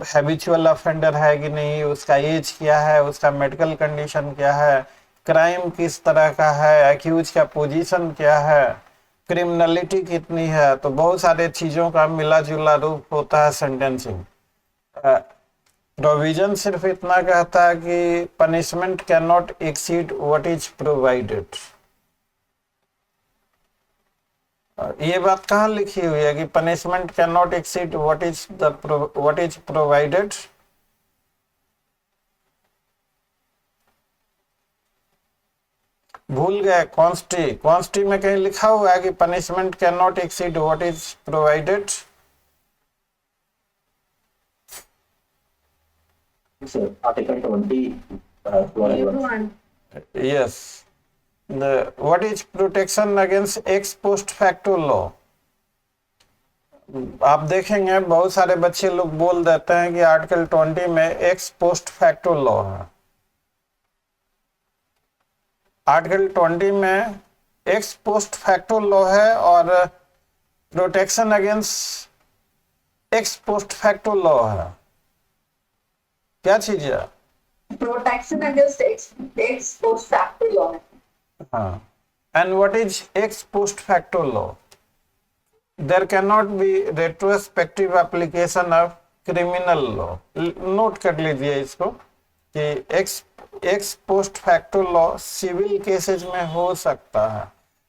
हैबिचुअल ऑफेंडर है कि नहीं, उसका एज क्या है, उसका मेडिकल कंडीशन क्या है, क्राइम किस तरह का है, एक्यूज का पोजीशन क्या है, क्रिमिनलिटी कितनी है। तो बहुत सारे चीजों का मिला जुला रूप होता है सेंटेंसिंग। प्रोविजन सिर्फ इतना कहता है कि punishment can not exceed what is provided. ये बात कहाँ लिखी हुई है कि punishment can not exceed what is provided? भूल गए? कॉन्स्टी में कहीं लिखा हुआ है कि punishment can not exceed what is provided?
Sir, Article 20,
Yes. What is protection against ex post facto law? आप देखेंगे बहुत सारे बच्चे लोग बोल देते हैं कि आर्टिकल 20 में एक्स पोस्ट फैक्टो लॉ है। आर्टिकल 20 में एक्स पोस्ट फैक्टो लॉ है और protection against ex post facto law है। क्या चीज है?
Protection against ex post facto law.
हाँ, and what is ex post facto law? There cannot be retrospective application of criminal law. Note कर लीजिए इसको कि ex post facto law civil cases में हो सकता है।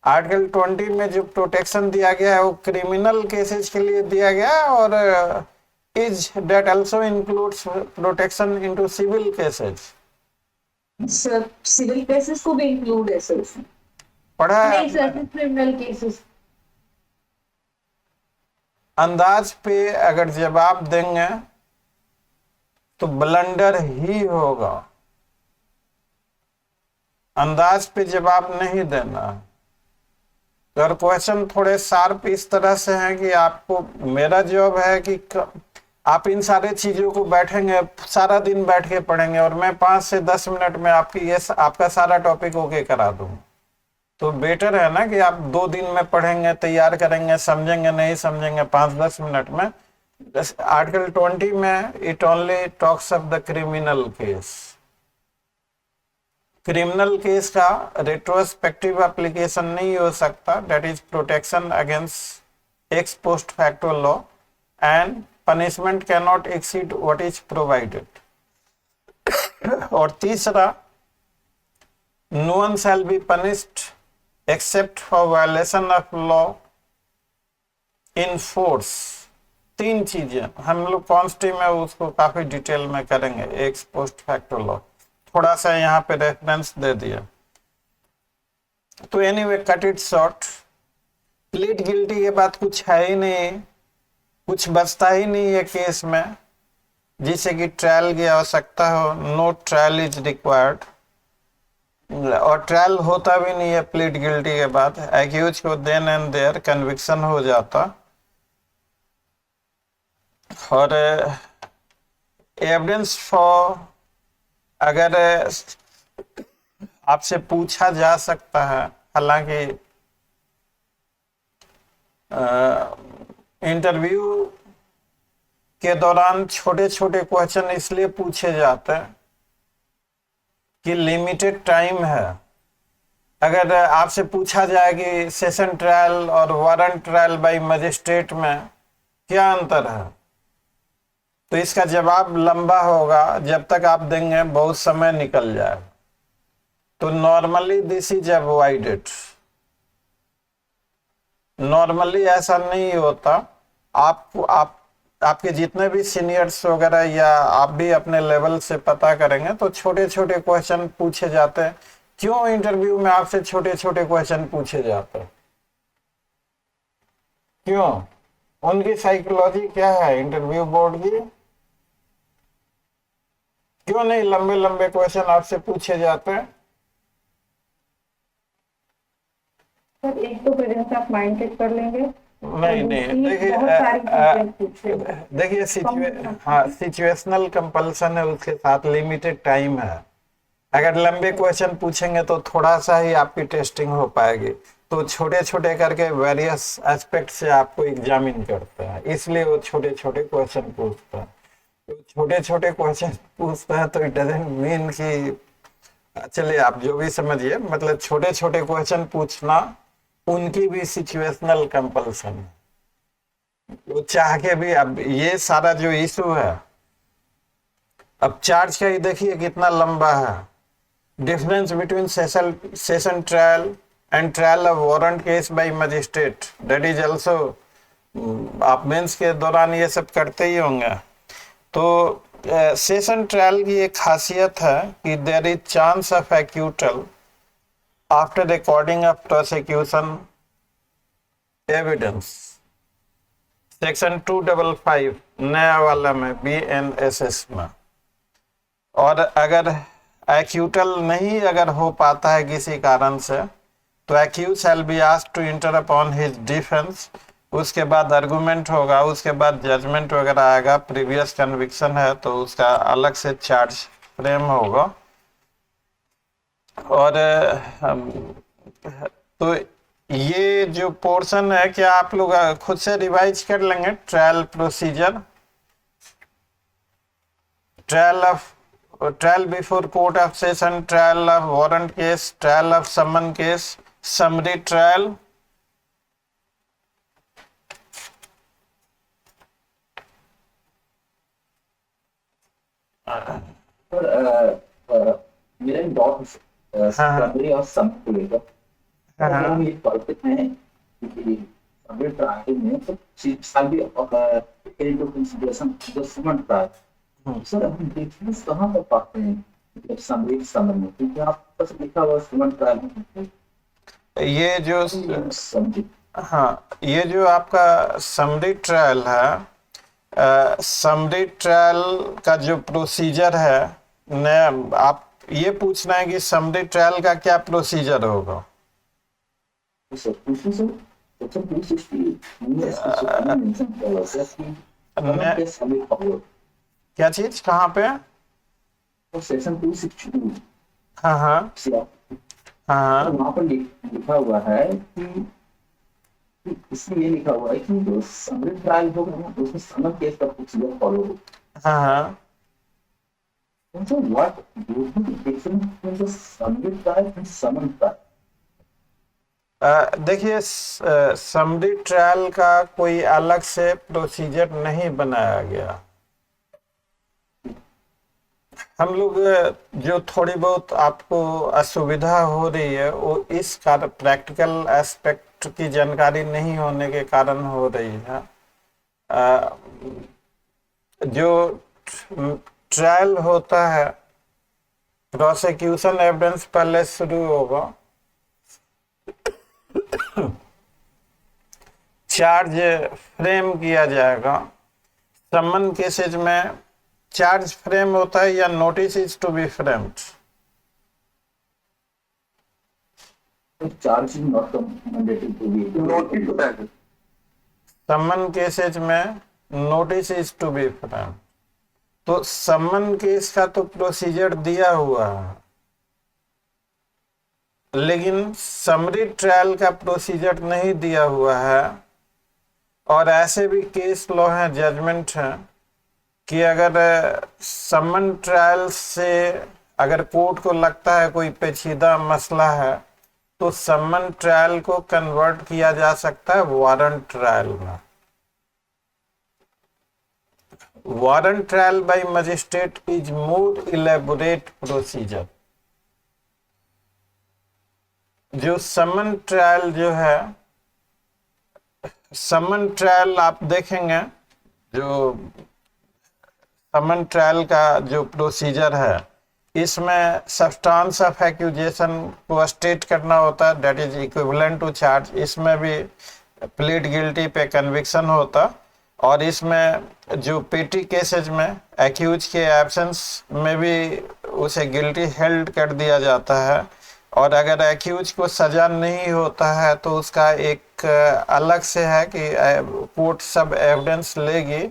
आर्टिकल 20 में जो प्रोटेक्शन दिया गया है वो क्रिमिनल केसेज के लिए दिया गया है, और is that also includes protection into civil cases.
Sir civil cases को भी इंक्लूड है सर उसमें।
पढ़ा है?
नहीं सर, क्रिमिनल केसेस।
अंदाज पे अगर जवाब देंगे तो ब्लंडर ही होगा। अंदाज पे जवाब नहीं देना। अगर क्वेश्चन थोड़े शार्प इस तरह से हैं कि आपको, मेरा जॉब है कि आप इन सारे चीजों को बैठेंगे, सारा दिन बैठ के पढ़ेंगे, और मैं 5 से 10 मिनट में आपका सारा टॉपिक ओके करा दूं। तो बेटर है ना कि आप 2 दिन में पढ़ेंगे, तैयार करेंगे, समझेंगे, नहीं समझेंगे 5-10 मिनट में। आर्टिकल 20 में it only talks of the criminal case. Criminal case का रेट्रोस्पेक्टिव एप्लीकेशन नहीं हो सकता, that is protection against ex post facto law, and punishment can not exceed what is provided. और तीसरा, no one shall be punished except for violation of law in force. 3 चीजें हम लोग कॉन्स्टी में उसको काफी डिटेल में करेंगे। एक्स पोस्ट फैक्टो लॉ थोड़ा सा यहाँ पे रेफरेंस दे दिया। तो anyway cut it short, plead guilty के बाद कुछ है ही नहीं, कुछ बचता ही नहीं है केस में जिससे कि ट्रायल की आवश्यकता हो। नो ट्रायल इज रिक्वायर्ड, और ट्रायल होता भी नहीं है प्लीड गिल्टी के बाद। एक्यूज को देन एंड देयर कन्विक्शन हो जाता। और एविडेंस फॉर, अगर आपसे पूछा जा सकता है, हालांकि इंटरव्यू के दौरान छोटे छोटे क्वेश्चन इसलिए पूछे जाते हैं कि लिमिटेड टाइम है। अगर आपसे पूछा जाए कि सेशन ट्रायल और वारंट ट्रायल बाय मजिस्ट्रेट में क्या अंतर है, तो इसका जवाब लंबा होगा, जब तक आप देंगे बहुत समय निकल जाए। तो normally this is avoided. Normally ऐसा नहीं होता। आपके जितने भी सीनियर्स वगैरह या आप भी अपने लेवल से पता करेंगे तो छोटे छोटे क्वेश्चन पूछे जाते हैं। क्यों इंटरव्यू में आपसे छोटे छोटे क्वेश्चन पूछे जाते हैं? क्यों? उनकी साइकोलॉजी क्या है इंटरव्यू बोर्ड की? क्यों नहीं लंबे लंबे क्वेश्चन आपसे पूछे जाते हैं?
सर एक तो पेरेंट्स आप माइंड सेट कर लेंगे।
नहीं नहीं, देखिए सिचुएशनल कंपल्सन है, उसके साथ लिमिटेड टाइम है। अगर लंबे क्वेश्चन पूछेंगे तो थोड़ा सा ही आपकी टेस्टिंग हो पाएगी। तो छोटे छोटे करके वेरियस एस्पेक्ट से आपको एग्जामिन करता है, इसलिए वो छोटे छोटे क्वेश्चन पूछता है। तो छोटे छोटे क्वेश्चन पूछता है तो इट डजंट मीन कि, चलिए आप जो भी समझिए, मतलब छोटे छोटे क्वेश्चन पूछना उनकी भी सिचुएशनल कंपल्सन है। वो चाह के भी, अब ये सारा जो इशू है, अब चार्ज का ही देखिए कितना लंबा है। Difference between session trial and trial of warrant case by magistrate, that is also, आप मेंस के दौरान ये सब करते ही होंगे। तो सेशन ट्रायल की एक खासियत है कि there is chance of acquittal after recording of prosecution evidence, section 255 नया वाला में BNSS में। और अगर एक्यूटल नहीं अगर हो पाता है किसी कारण से, तो accused shall be asked to enter upon his defence. उसके बाद आर्गुमेंट होगा, उसके बाद जजमेंट वगैरह आएगा। प्रीवियस कन्विक्शन है तो उसका अलग से चार्ज फ्रेम होगा। और तो ये जो पोर्शन है, क्या आप लोग खुद से रिवाइज कर लेंगे? Trial procedure, trial before court of session, trial of warrant case, trial of summon case, summary trial.
मेरा डॉट समरी और समरी को लेकर हम ये पढ़ते हैं कि समरी ट्रायल में तो shall be into consideration the summon trial. Sir हम डिफरेंस कहाँ पर पाते हैं जब समरी समन में? क्योंकि आप बस लिखा हुआ समन ट्रायल में
ये जो
समरी,
हाँ, ये जो आपका समरी ट्रायल है, समरी ट्रायल का जो प्रोसीजर है न, आप ये पूछना है कि समरी ट्रायल का क्या प्रोसीजर होगा। क्या चीज कहाँ पे?
सेक्शन 262।
हाँ हाँ हाँ,
वहाँ पर लिखा हुआ है कि इसमें ये लिखा हुआ है कि जो समरी ट्रायल होगा ना उसमें समन केस का प्रोसीजर फॉलो होगा।
हाँ हाँ।
So what would be the difference between the summary trial and summon trial?
देखिए समरी ट्रायल का कोई अलग से प्रोसीजर नहीं बनाया गया। हम लोग जो थोड़ी बहुत आपको असुविधा हो रही है वो इस प्रैक्टिकल एस्पेक्ट की जानकारी नहीं होने के कारण हो रही है। जो ट्रायल होता है, प्रोसिक्यूशन एविडेंस पहले शुरू होगा, चार्ज फ्रेम किया जाएगा। समन केसेज में चार्ज फ्रेम होता है या notice is to be framed?
Charge is not mandated to be notice होता है।
समन केसेज में notice is to be framed. तो समन केस का तो प्रोसीजर दिया हुआ है, लेकिन समरी ट्रायल का प्रोसीजर नहीं दिया हुआ है। और ऐसे भी केस लॉ है, जजमेंट है कि अगर समन ट्रायल से अगर कोर्ट को लगता है कोई पेचीदा मसला है तो समन ट्रायल को कन्वर्ट किया जा सकता है वारंट ट्रायल में। Warrant trial by magistrate is more elaborate procedure. जो समन ट्रायल जो है, समन ट्रायल आप देखेंगे, जो समन ट्रायल का जो प्रोसीजर है, इसमें सब्सटेंस ऑफ एक्यूजेशन को स्टेट करना होता है, that is equivalent to charge. इसमें भी प्लीड गिल्टी पे कन्विक्शन होता, और इसमें जो पेटी केसेज में एक्यूज के एब्सेंस में भी उसे गिल्टी हेल्ड कर दिया जाता है, और अगर एक्यूज को सजा नहीं होता है तो उसका एक अलग से है कि कोर्ट सब एविडेंस लेगी।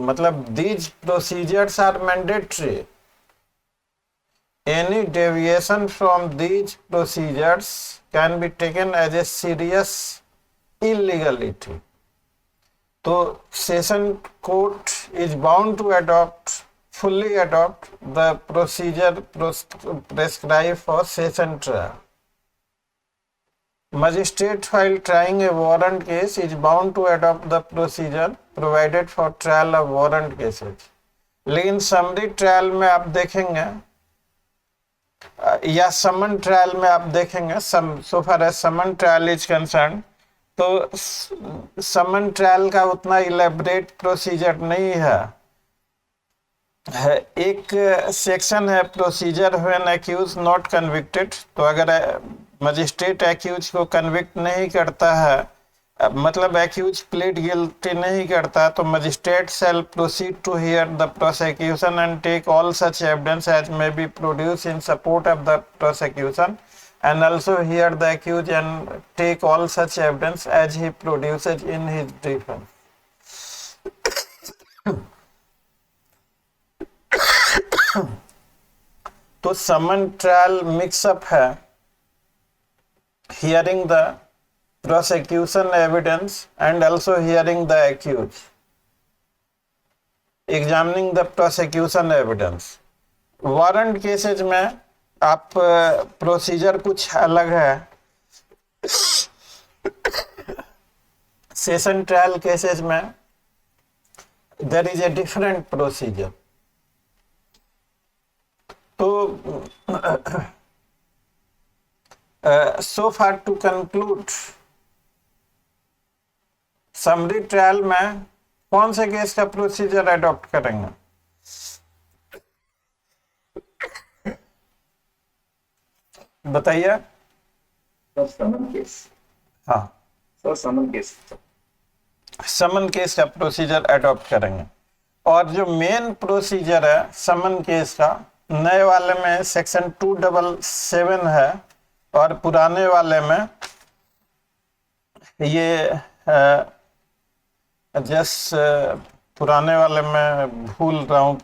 मतलब these procedures are mandatory. Any deviation from these procedures can be taken as a serious illegality. तो session court is bound to fully adopt the procedure prescribed for session trial. Magistrate while trying a warrant case is bound to adopt the procedure provided for trial of warrant cases. लेकिन summary trial में आप देखेंगे या summon trial में आप देखेंगे, so far as summon trial is concern, तो summon trial का उतना इलेबरेट प्रोसीजर नहीं है। एक सेक्शन है procedure when accused not convicted. तो अगर मजिस्ट्रेट एक्यूज को कन्विक्ट नहीं करता है, मतलब एक्यूज प्लीड गिल्टी नहीं करता, तो magistrate shall proceed to hear the prosecution and take all such evidence as may be produce in support of the prosecution and also hear the accused and take all such evidence as he produces in his defence. तो summon trial mix up है, hearing the prosecution evidence and also hearing the accused, examining the prosecution evidence. Warrant cases में आप procedure कुछ अलग है, session trial cases में there is a different procedure. तो so far to conclude, समरी trial में कौन से केस का प्रोसीजर अडॉप्ट करेंगे? बताइए।
Sir summon case.
हाँ
sir summon case.
Summon case का प्रोसीजर अडॉप्ट करेंगे। और जो मेन प्रोसीजर है समन केस का, नए वाले में सेक्शन 277 है, और पुराने वाले में ये पुराने वाले में भूल रहा हूँ,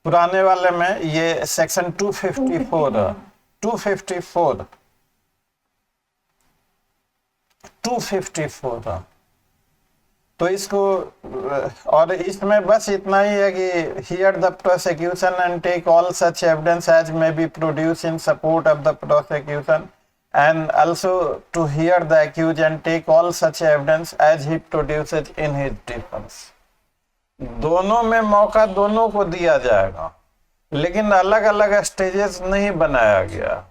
पुराने वाले में ये सेक्शन 254 है, 254 है। तो इसको, और इसमें बस इतना ही है कि hear the prosecution and take all such evidence as may be produce in support of the prosecution and also to hear the accused and take all such evidence as he produces in his defense. दोनों में मौका दोनों को दिया जाएगा, लेकिन अलग अलग स्टेजेस नहीं बनाया गया।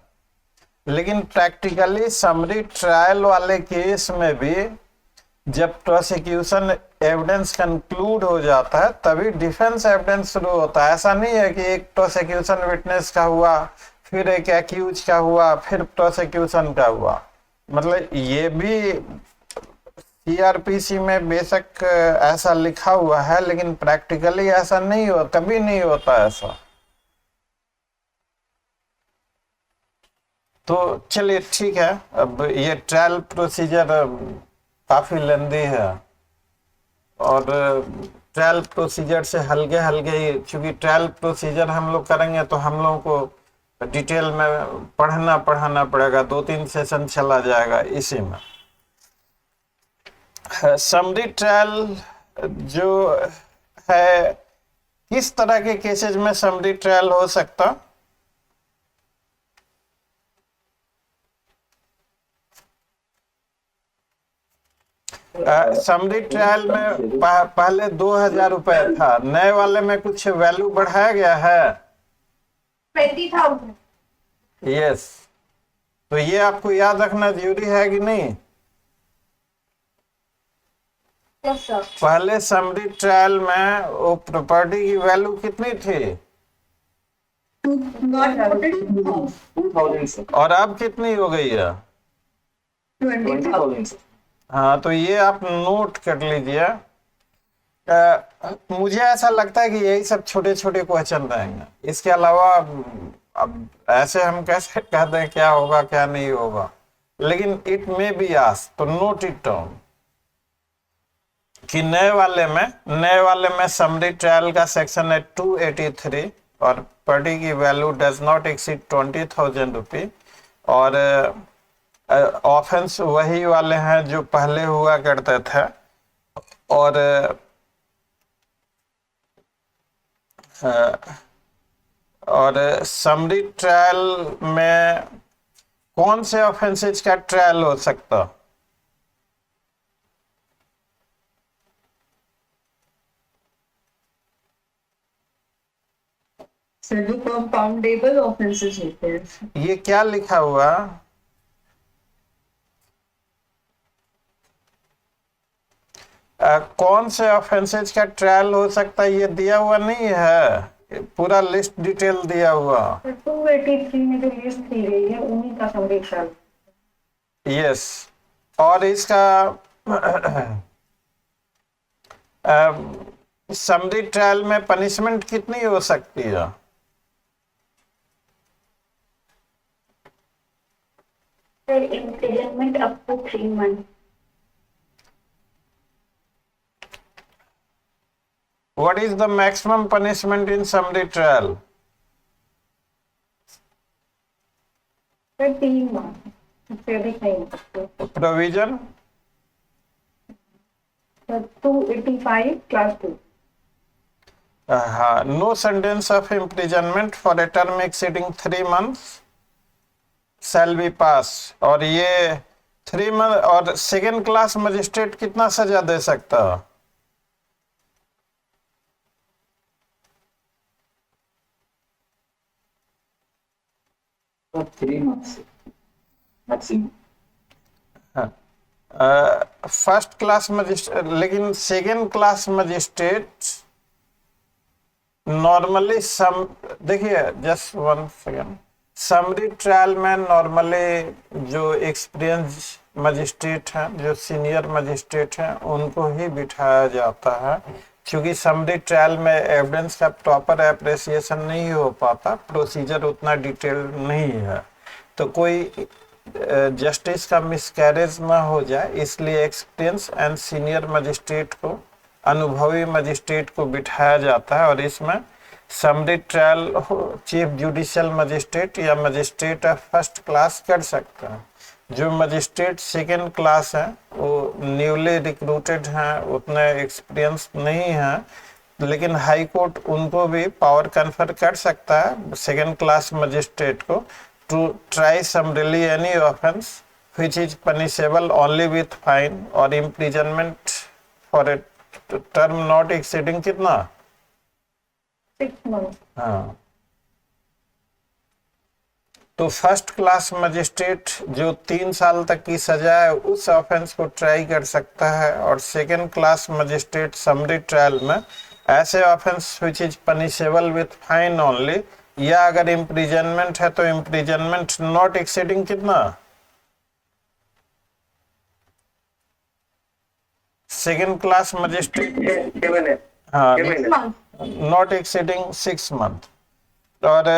लेकिन प्रैक्टिकली समरी ट्रायल वाले केस में भी जब प्रोसिक्यूशन एविडेंस कंक्लूड हो जाता है तभी डिफेंस एविडेंस शुरू होता है। ऐसा नहीं है कि एक प्रोसिक्यूशन विटनेस का हुआ, फिर एक एक्यूज का हुआ, फिर प्रोसिक्यूशन का हुआ। मतलब ये भी सीआरपीसी में बेशक ऐसा लिखा हुआ है, लेकिन प्रैक्टिकली ऐसा नहीं हो, कभी नहीं होता ऐसा। तो चलिए ठीक है, अब ये ट्रायल प्रोसीजर काफी लेंदी है, और ट्रायल प्रोसीजर से हल्के हल्के ही, क्योंकि ट्रायल प्रोसीजर हम लोग करेंगे तो हम लोगों को डिटेल में पढ़ना पड़ेगा, 2-3 सेशन चला जाएगा इसी में। समरी ट्रायल जो है, किस तरह के केसेज में समरी ट्रायल हो सकता? समरी ट्रायल में पहले 2,000 रुपए था, नए वाले में कुछ वैल्यू बढ़ाया गया है?
20,000.
यस। तो ये आपको याद रखना जरूरी है कि नहीं?
Yes, sir.
पहले समरी ट्रायल में वो प्रॉपर्टी की वैल्यू कितनी थी
Not noted.
2,000 sir.
और अब कितनी हो गई है?
20,000.
20,000 sir.
हाँ, तो ये आप नोट कर लीजिए। मुझे ऐसा लगता है कि यही सब छोटे छोटे क्वेश्चन रहेंगे, इसके अलावा अब ऐसे हम कैसे कहते हैं क्या होगा क्या नहीं होगा, लेकिन इट मे बी आस्क्ड, तो नोट इट डाउन कि नए वाले में समरी ट्रायल का सेक्शन है 283 और प्रॉपर्टी की वैल्यू डज नॉट एक्सीड 20,000 रुपये, और ऑफेंस वही वाले हैं जो पहले हुआ करते थे। और समरी ट्रायल में कौन से ऑफेंसेज का ट्रायल हो सकता?
सर जो कंपाउंडेबल ऑफेंसेस होते हैं।
ये क्या लिखा हुआ? कौन से ऑफेंसेज का ट्रायल हो सकता है ये दिया हुआ नहीं है, पूरा लिस्ट डिटेल दिया हुआ।
283 में जो लिस्ट दी गई है उन्हीं का समरी ट्रायल।
यस। और इसका समरी ट्रायल में पनिशमेंट कितनी हो सकती है?
Sir, imprisonment up to 3 months.
What is the maximum punishment in summary trial?
Sir 3 months, इससे अधिक नहीं हो सकते।
Provision?
Sir 285 class 2।
No sentence of imprisonment for a term exceeding 3 months shall be passed। और ये 3 मंथ और second class magistrate कितना सजा दे सकता है?
For 3 months maximum.
First class magistrate, लेकिन सेकेंड क्लास मजिस्ट्रेट नॉर्मली देखिए जस्ट 1 सेकेंड, समरी ट्रायल में नॉर्मली जो एक्सपीरियंस मजिस्ट्रेट हैं, जो सीनियर मजिस्ट्रेट हैं, उनको ही बिठाया जाता है, क्योंकि समरी ट्रायल में एविडेंस का प्रॉपर एप्रिसिएशन नहीं हो पाता, प्रोसीजर उतना डिटेल नहीं है, तो कोई जस्टिस का मिसकैरेज ना हो जाए, इसलिए एक्सपीरियंस एंड सीनियर मजिस्ट्रेट को, अनुभवी मजिस्ट्रेट को बिठाया जाता है। और इसमें summary trial chief judicial magistrate या मजिस्ट्रेट ऑफ फर्स्ट क्लास कर सकता है। जो मजिस्ट्रेट सेकेंड क्लास हैं वो न्यूली रिक्रूटेड हैं, उतने एक्सपीरियंस नहीं हैं, लेकिन हाई कोर्ट उनको भी पावर कन्फर कर सकता है सेकेंड क्लास मजिस्ट्रेट को to try summarily any offense which is punishable only with fine or imprisonment for a term not exceeding कितना?
6 months।
हाँ, तो फर्स्ट क्लास मजिस्ट्रेट जो 3 साल तक की सजा है उस ऑफेंस को ट्राई कर सकता है, और second class magistrate summary trial में ऐसे offence which is punishable with fine only, या अगर इम्प्रिजनमेंट है तो इम्प्रिजनमेंट नॉट एक्सीडिंग कितना? सेकेंड क्लास मजिस्ट्रेट, हाँ, नॉट एक्सीडिंग 6 मंथ। और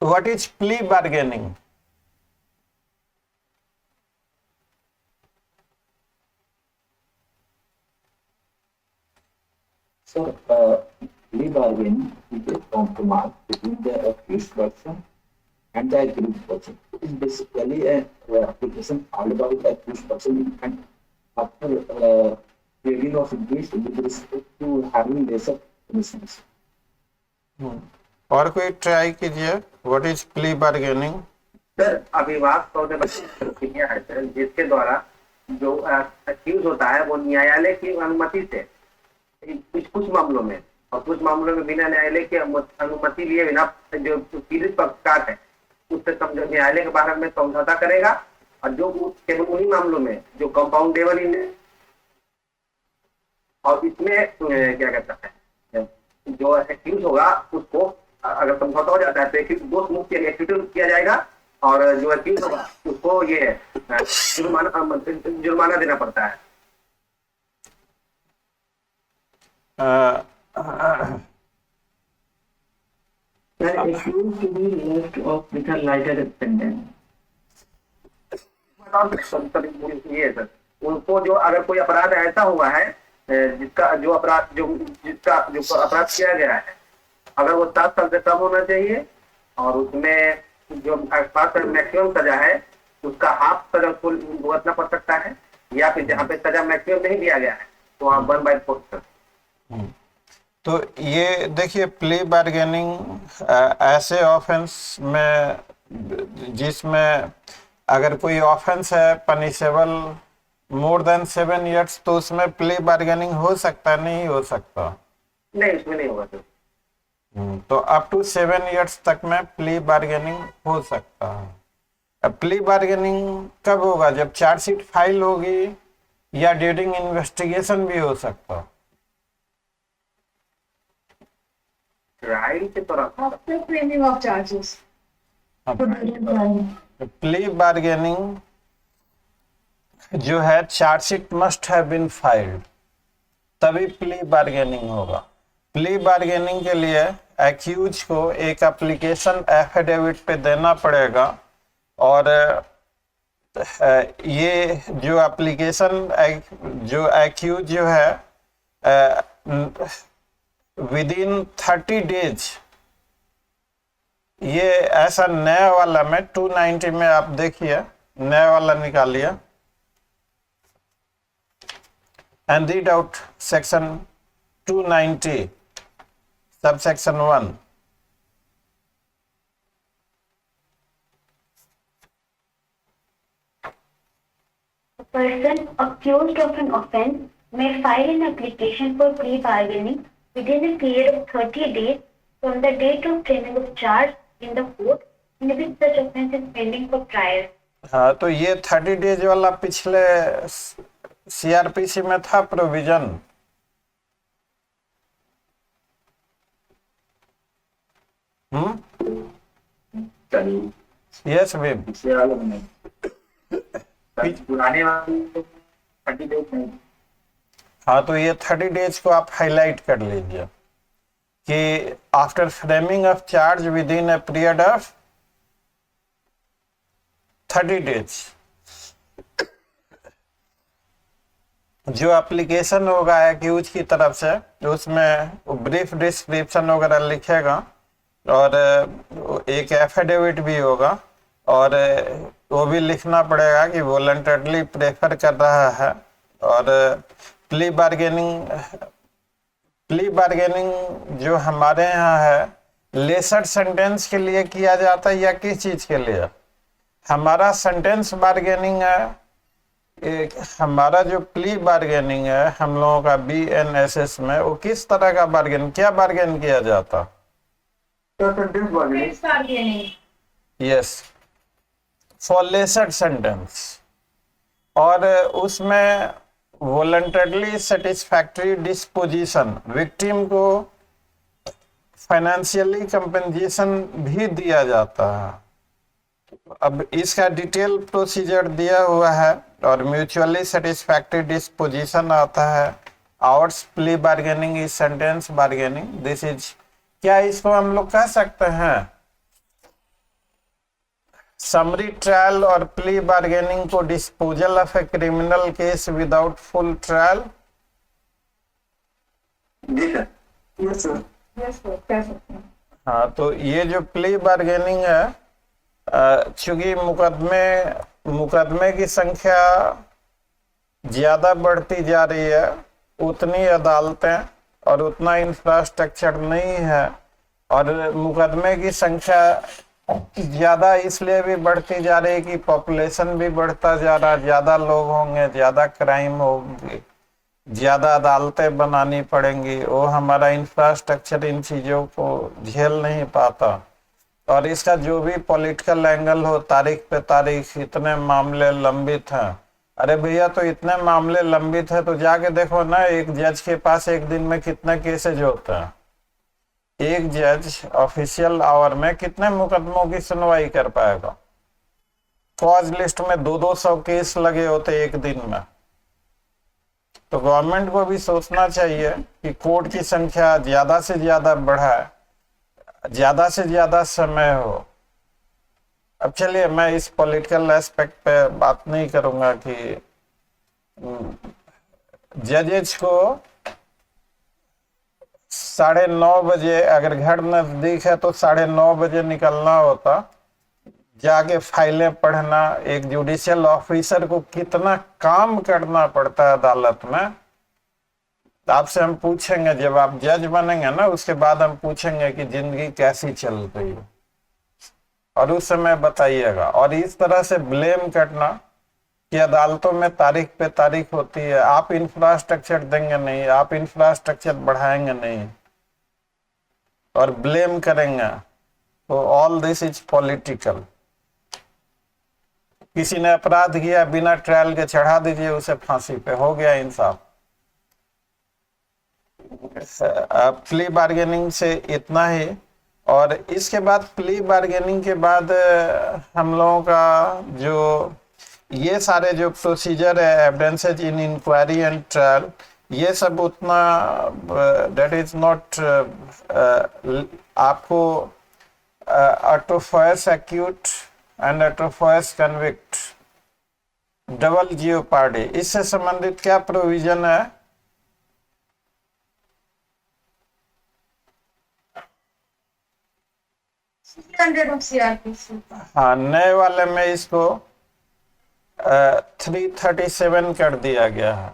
what is plea bargaining?
So, plea bargaining is a compromise between the accused person and the aggrieved person. It is basically an application filed by the accused person and after pleading of guilt with respect to having lesser punishments.
और कोई try कीजिए। What is plea bargaining?
Sir अभिभावक प्रक्रिया है sir, जिसके द्वारा जो accused होता है वो न्यायालय की अनुमति से कुछ मामलों में, और कुछ मामलों में बिना न्यायालय की अनुमति लिए बिना जो पीड़ित पक्षकार है उससे न्यायालय के बारे में समझौता करेगा, और जो केवल उन्हीं मामलों में जो कंपाउंडेबल इन, और इसमें क्या कहता है जो एक्यूज होगा उसको अगर समझौता हो जाता है तो दोष मुक्त एक्यूट किया जाएगा, और जो एक्यूज होगा उसको ये जुर्माना देना पड़ता है।
accused to be left off with a lighter sentence.
ये है सर, उनको जो अगर कोई अपराध ऐसा हुआ है जिसका अपराध किया गया है, अगर वो 7 साल से कम होना चाहिए, और उसमें जो मैक्सिमम सजा है उसका हाफ सजा उसको भुगतना पड़ सकता है, या फिर जहाँ पे सजा मैक्सिमम नहीं दिया गया है तो वहाँ 1/4।
तो ये देखिए, प्ली बार्गेनिंग ऐसे ऑफेंस में जिसमें अगर कोई ऑफेंस है पनिशेबल मोर देन 7 years, तो उसमें प्ली बार्गेनिंग हो सकता है, नहीं हो सकता?
नहीं, इसमें नहीं होगा सर।
तो अप टू 7 years तक में प्ली बार्गेनिंग हो सकता है। अब प्ली बार्गेनिंग कब होगा? जब चार्जशीट फाइल होगी या ड्यूरिंग इन्वेस्टिगेशन भी हो सकता है।
राइट के तरफ
After framing of charges.
Plea bargaining जो है, charge sheet must have been filed, तभी प्ली बार्गेनिंग होगा। प्ली बार्गेनिंग के लिए एक्यूज को एक एप्लीकेशन एफिडेविट पे देना पड़ेगा, और ये जो एप्लीकेशन जो एक्यूज जो है विदिन 30 days, ये ऐसा नया वाला में 290 में आप देखिए, नया वाला निकालिए and read out section 290 subsection 1।
A person accused of an offence may file an application for plea bargaining within a period of 30 days from the date of framing of charge in the court in which such offence is pending for trial.
हाँ, तो ये 30 days वाला पिछले CrPC में था provision. Yes babe,
पुराने वाले 30 days नहीं।
हाँ, तो ये 30 days को आप हाईलाइट कर लीजिए कि after framing of charge with in a period of 30 days जो एप्लीकेशन होगा एक्यूज की तरफ से, उसमें ब्रीफ डिस्क्रिप्शन वगैरह लिखेगा, और एक एफिडेविट भी होगा, और वो भी लिखना पड़ेगा कि वॉलंटरली प्रेफर कर रहा है। और प्ली बार्गेनिंग जो हमारे यहाँ है, लेसर सेंटेंस के लिए किया जाता है या किस चीज के लिए? हमारा सेंटेंस बार्गेनिंग है, एक हमारा जो प्ली बार्गेनिंग है हम लोगों का BNSS में, वो किस तरह का क्या बार्गेन किया जाता?
Offense bargaining.
Yes, for lesser sentence, और उसमें वॉलंटरली सेटिस्फैक्ट्री डिस्पोजिशन, विक्टिम को फाइनेंशियली कंपेंसेशन भी दिया जाता है। अब इसका डिटेल प्रोसीजर दिया हुआ है, और म्यूचुअली सेटिस्फैक्ट्री डिस्पोजिशन आता है। Ours plea bargaining is sentence bargaining, this is, क्या इसको हम लोग कह सकते हैं समरी ट्रायल और प्ली बार्गेनिंग को disposal of a criminal case without full trial?
जी sir.
Yes, sir. Yes, sir. कह सकते हैं।
हाँ, तो ये जो प्ली बार्गेनिंग है, चूंकि मुकदमे की संख्या ज्यादा बढ़ती जा रही है, उतनी अदालतें और उतना इंफ्रास्ट्रक्चर नहीं है, और मुकदमे की संख्या ज्यादा इसलिए भी बढ़ती जा रही है कि पॉपुलेशन भी बढ़ता जा रहा है, ज्यादा लोग होंगे, ज्यादा क्राइम होंगे, ज्यादा अदालतें बनानी पड़ेंगी, वो हमारा इंफ्रास्ट्रक्चर इन चीजों को झेल नहीं पाता। और इसका जो भी पॉलिटिकल एंगल हो, तारीख पे तारीख इतने मामले लंबित हैं। अरे भैया, तो इतने मामले लंबित है तो जाके देखो ना, एक जज के पास एक दिन में कितने केसेज होते हैं। एक जज ऑफिशियल आवर में कितने मुकदमों की सुनवाई कर पाएगा? कॉज लिस्ट में 200 केस लगे होते एक दिन में। तो गवर्नमेंट को भी सोचना चाहिए कि कोर्ट की संख्या ज्यादा से ज्यादा बढ़ाए, ज्यादा से ज्यादा समय हो। अब चलिए, मैं इस पॉलिटिकल एस्पेक्ट पे बात नहीं करूंगा कि जजेज को 9:30 बजे, अगर घर नजदीक है तो 9:30 बजे निकलना होता, जाके फाइलें पढ़ना। एक जुडिशियल ऑफिसर को कितना काम करना पड़ता है अदालत में। आपसे हम पूछेंगे, जब आप जज बनेंगे ना, उसके बाद हम पूछेंगे कि जिंदगी कैसी चल रही है, और उस समय बताइएगा। और इस तरह से ब्लेम करना कि अदालतों में तारीख पे तारीख होती है, आप इंफ्रास्ट्रक्चर देंगे नहीं, आप इंफ्रास्ट्रक्चर बढ़ाएंगे नहीं, और ब्लेम करेंगे, तो ऑल दिस इज पॉलिटिकल। किसी ने अपराध किया, बिना ट्रायल के चढ़ा दीजिए उसे फांसी पे, हो गया इंसाफ। प्ली बार्गेनिंग से इतना ही। और इसके बाद, प्ली बार्गेनिंग के बाद हम लोगों का जो ये सारे जो प्रोसीजर है, evidences in inquiry and trial, ये सब उतना दैट इज नॉट, आपको autrefois acquit and autrefois convict, double jeopardy, इससे संबंधित क्या प्रोविजन है? हाँ, नए वाले में इसको 337 कर दिया गया है।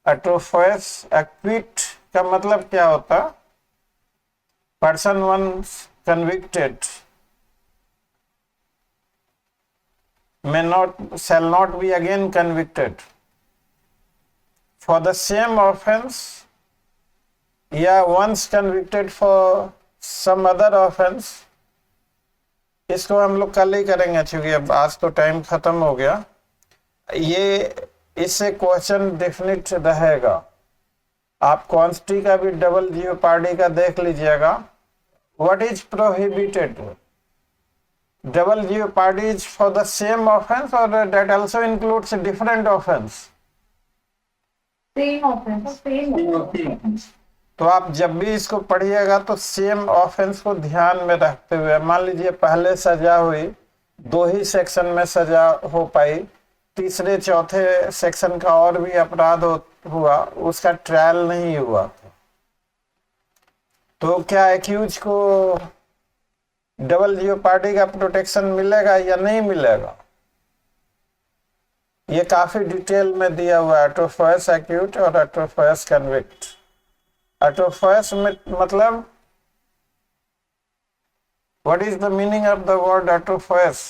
अटोफोयस एक्विट का मतलब क्या होता? Person once convicted shall not be again convicted for the same offense, या once convicted for some other offense। इसको हम लोग कल ही करेंगे, क्योंकि अब आज तो टाइम खत्म हो गया। ये इससे क्वेश्चन डेफिनेट रहेगा। आप क्वांटिटी का भी, डबल जियोपार्डी का देख लीजिएगा। What is prohibited? Double jeopardy is for the same offence और that also includes different offence.
Same offense.
तो आप जब भी इसको पढ़िएगा तो सेम ऑफेंस को ध्यान में रखते हुए, मान लीजिए पहले सजा हुई, 2 ही सेक्शन में सजा हो पाई, तीसरे चौथे सेक्शन का और भी अपराध हुआ, उसका ट्रायल नहीं हुआ, तो क्या एक्यूज को डबल जियोपार्डी का प्रोटेक्शन मिलेगा या नहीं मिलेगा? ये काफी डिटेल में दिया हुआ है, अटोफोयस एक्यूट और अटोफोयस कन्विक्ट। अटोफोयस में मतलब, what is the meaning of the word autrefois?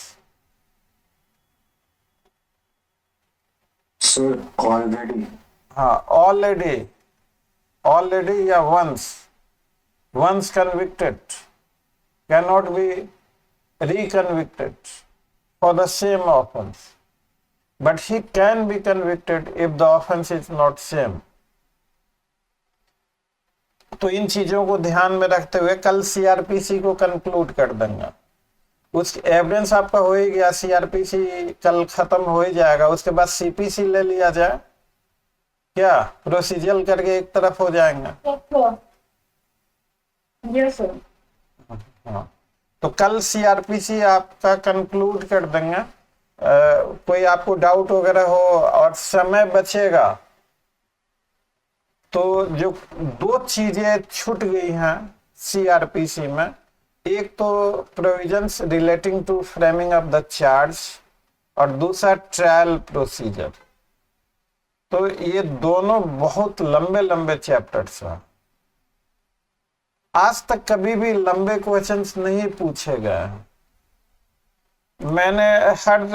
Sir, already.
हाँ, ऑलरेडी या once convicted cannot be reconvicted for the same offense, but he can be convicted if the offense is not same। तो इन चीजों को ध्यान में रखते हुए कल सीआरपीसी को कंक्लूड कर देंगे। उस एविडेंस आपका हो ही गया, सीआरपीसी कल खत्म हो ही जाएगा, उसके बाद सीपीसी ले लिया जाए, क्या प्रोसीजर करके एक तरफ हो जाएंगे।
Yes, sir.
हाँ, तो कल सीआरपीसी आपका कंक्लूड कर देंगे। कोई आपको डाउट वगैरह हो और समय बचेगा तो जो 2 चीजें छूट गई हैं सीआरपीसी में, एक तो provisions relating to framing of the charge और दूसरा ट्रायल प्रोसीजर। तो ये दोनों बहुत लंबे लंबे चैप्टर्स हैं। आज तक कभी भी लंबे क्वेश्चंस नहीं पूछे गए हैं। मैंने हर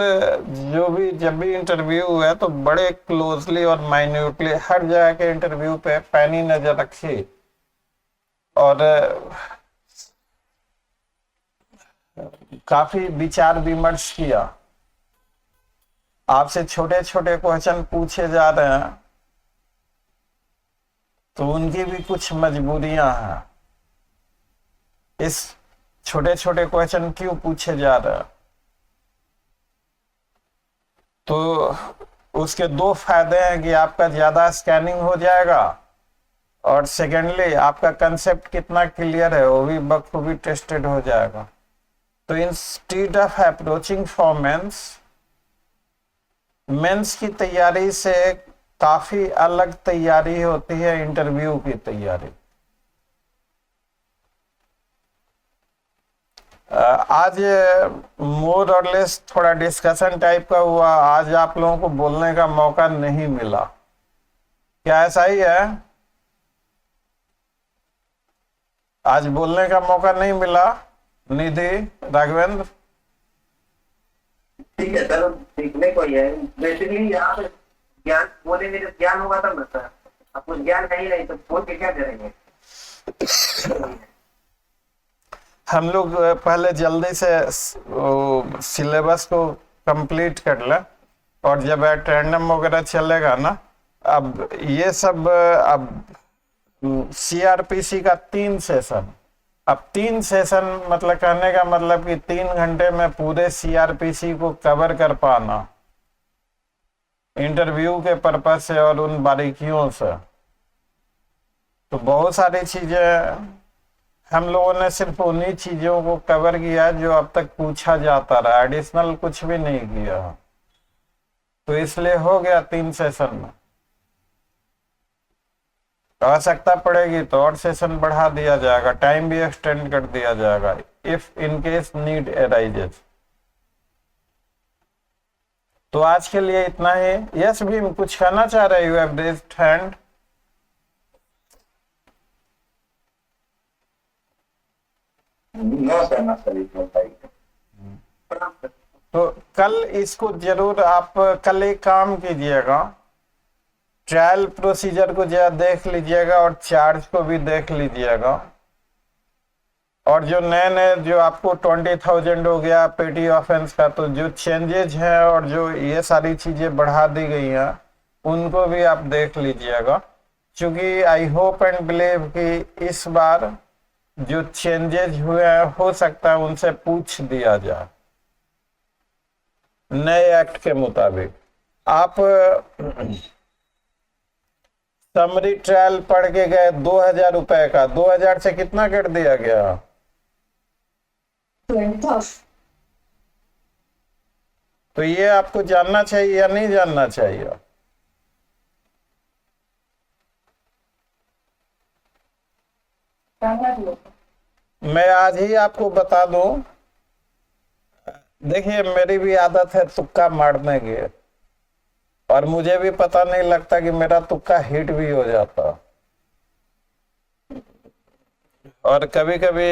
जब भी इंटरव्यू हुआ है तो बड़े क्लोजली और माइन्यूटली हर जगह के इंटरव्यू पे पैनी नजर रखी और काफी विचार विमर्श किया। आपसे छोटे छोटे क्वेश्चन पूछे जा रहे हैं तो उनकी भी कुछ मजबूरियां हैं। इस छोटे छोटे क्वेश्चन क्यों पूछे जा रहे हैं, तो उसके दो फायदे हैं कि आपका ज्यादा स्कैनिंग हो जाएगा और सेकेंडली आपका कंसेप्ट कितना क्लियर है वो भी बखूबी टेस्टेड हो जाएगा। तो instead of approaching for mains की तैयारी से काफी अलग तैयारी होती है इंटरव्यू की तैयारी। आज मोर और लेस थोड़ा डिस्कशन टाइप का हुआ, आज आप लोगों को बोलने का मौका नहीं मिला, क्या ऐसा ही है? आज बोलने का मौका नहीं मिला? निधि, राघवेंद्र,
ठीक है सर, सीखने को ही है बेसिकली। यहाँ पे ज्ञान बोलेंगे जब ज्ञान होगा तब ना सर, आपको ज्ञान है ही नहीं तो बोल के क्या करेंगे।
हम लोग पहले जल्दी से सिलेबस को कंप्लीट कर लें और जब रैंडम वगैरह चलेगा ना, अब ये सब अब सीआरपीसी का 3 सेशन, अब 3 सेशन मतलब कहने का मतलब कि 3 घंटे में पूरे सीआरपीसी को कवर कर पाना इंटरव्यू के पर्पज से और उन बारीकियों से। तो बहुत सारी चीजें हम लोगों ने सिर्फ उन्हीं चीजों को कवर किया जो अब तक पूछा जाता रहा, एडिशनल कुछ भी नहीं किया। तो इसलिए हो गया 3 सेशन में। आवश्यकता पड़ेगी तो और सेशन बढ़ा दिया जाएगा, टाइम भी एक्सटेंड कर दिया जाएगा if in case need arises. तो आज के लिए इतना ही। यस भीम, कुछ कहना चाह रहे? You have raised hand.
No sir, इतना राइट।
तो कल इसको जरूर आप कल एक काम कीजिएगा, ट्रायल प्रोसीजर को जरा देख लीजिएगा और चार्ज को भी देख लीजिएगा। और जो नए नए जो आपको 20,000 हो गया पेटी ऑफेंस का, तो जो चेंजेज हैं और जो ये सारी चीजें बढ़ा दी गई हैं उनको भी आप देख लीजिएगा। क्योंकि आई होप एंड बिलीव कि इस बार जो चेंजेज हुए हैं हो सकता है उनसे पूछ दिया जाए नए एक्ट के मुताबिक। आप समरी ट्रायल पढ़ के गए 2,000 रुपए का, 2,000 से कितना कर दिया गया?
20,000।
तो ये आपको जानना चाहिए या नहीं जानना चाहिए? मैं आज ही आपको बता दूं, देखिए मेरी भी आदत है तुक्का मारने की, और मुझे भी पता नहीं लगता कि मेरा तुक्का हिट भी हो जाता। और कभी कभी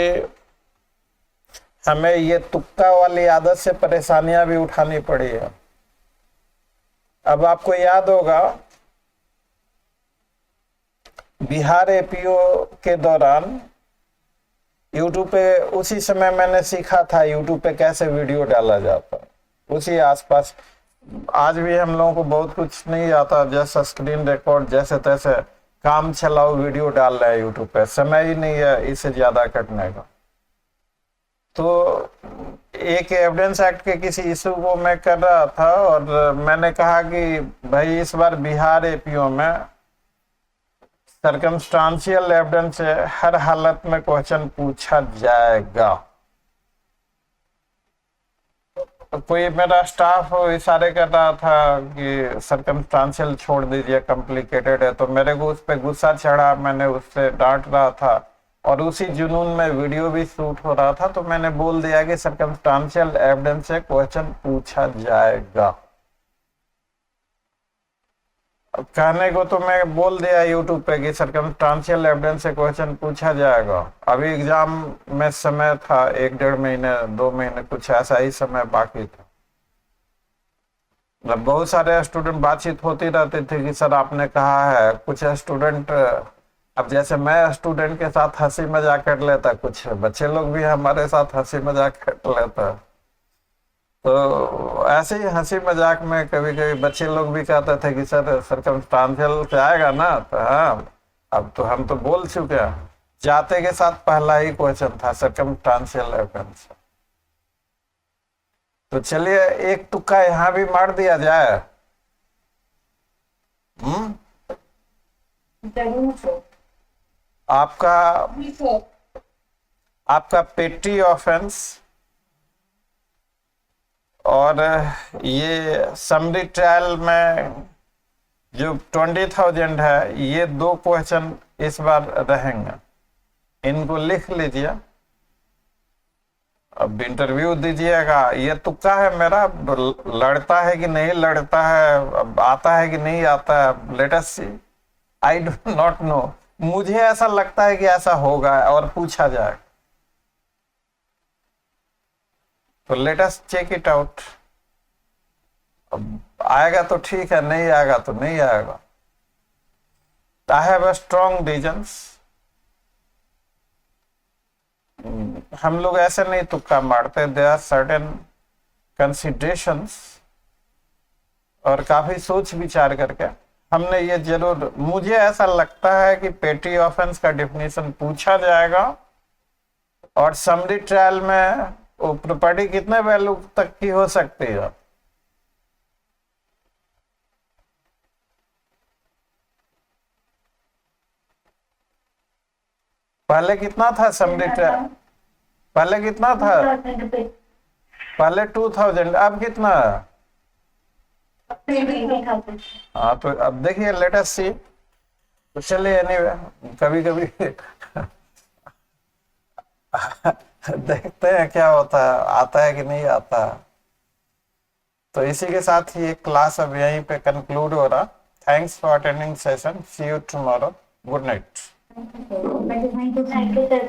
हमें ये तुक्का वाली आदत से परेशानियां भी उठानी पड़ी है। अब आपको याद होगा बिहार एपीओ के दौरान यूट्यूब पे उसी समय मैंने सीखा था यूट्यूब पे कैसे वीडियो डाला जाता, उसी आसपास। आज भी हम लोगों को बहुत कुछ नहीं आता, जैसा स्क्रीन रिकॉर्ड जैसे तैसे काम चलाओ वीडियो डाल रहे हैं यूट्यूब पे, समय ही नहीं है इसे ज्यादा करने का। तो एक एविडेंस एक्ट के किसी इशू को मैं कर रहा था और मैंने कहा कि भाई इस बार बिहार एपीओ में सर्कमस्टांशियल एविडेंस से हर हालत में क्वेश्चन पूछा जाएगा। कोई मेरा स्टाफ इशारे कर रहा था कि सर्कमस्टांशियल छोड़ दीजिए, कॉम्प्लिकेटेड है, तो मेरे को उस पर गुस्सा चढ़ा, मैंने उससे डांट रहा था और उसी जुनून में वीडियो भी शूट हो रहा था। तो मैंने बोल दिया कि सर्कमस्टांशियल एविडेंस से क्वेश्चन पूछा जाएगा। अब कहने को तो मैं बोल दिया यूट्यूब पे कि सर्कमस्टांशियल एविडेंस से क्वेश्चन पूछा जाएगा। अभी एग्जाम में समय था, 1-1.5 महीने 2 महीने कुछ ऐसा ही समय बाकी था। मतलब बहुत सारे स्टूडेंट बातचीत होती रहती थी कि सर आपने कहा है, कुछ स्टूडेंट, अब जैसे मैं स्टूडेंट के साथ हंसी मजाक कर लेता, कुछ बच्चे लोग भी हमारे साथ हंसी मजाक कर लेता, तो ऐसे ही हंसी मजाक में कभी कभी बच्चे लोग भी कहते थे कि सर सर्कमस्टांशियल से आएगा ना, तो हाँ अब तो हम तो बोल चुके हैं। जाते के साथ पहला ही क्वेश्चन था सर्कमस्टांशियल एविडेंस। तो चलिए एक तुक्का यहाँ भी मार दिया जाए। आपका पेटी ऑफेंस और ये समरी ट्रायल में जो 20,000 है, ये 2 क्वेश्चन इस बार रहेंगे, इनको लिख लीजिए। अब इंटरव्यू दीजिएगा। ये तुक्का है मेरा, लड़ता है कि नहीं लड़ता है, आता है कि नहीं आता है, let us see. I do not know, मुझे ऐसा लगता है कि ऐसा होगा और पूछा जाएगा, तो let us check it out. आएगा तो ठीक है, नहीं आएगा तो नहीं आएगा। I have a strong reasons. हम लोग ऐसे नहीं तुक्का मारते, देयर आर सर्टेन कंसिडरेशंस, और काफी सोच विचार करके हमने ये जरूर, मुझे ऐसा लगता है कि पेटी ऑफेंस का डिफिनीशन पूछा जाएगा, और समरी ट्रायल में वो प्रॉपर्टी कितने वैल्यू तक की हो सकती है। पहले कितना था समरी ट्रायल? पहले कितना था?
2,000 रुपए।
पहले 2000, अब कितना है?
3,000।
हाँ तो अब देखिए, लेट अस सी। तो चलिए एनीवे, कभी कभी देखते हैं क्या होता है, आता है कि नहीं आता है। तो इसी के साथ ही एक क्लास अब यहीं पे कंक्लूड हो रहा। Thanks for attending session, see you tomorrow, good night.
Thank you, sir.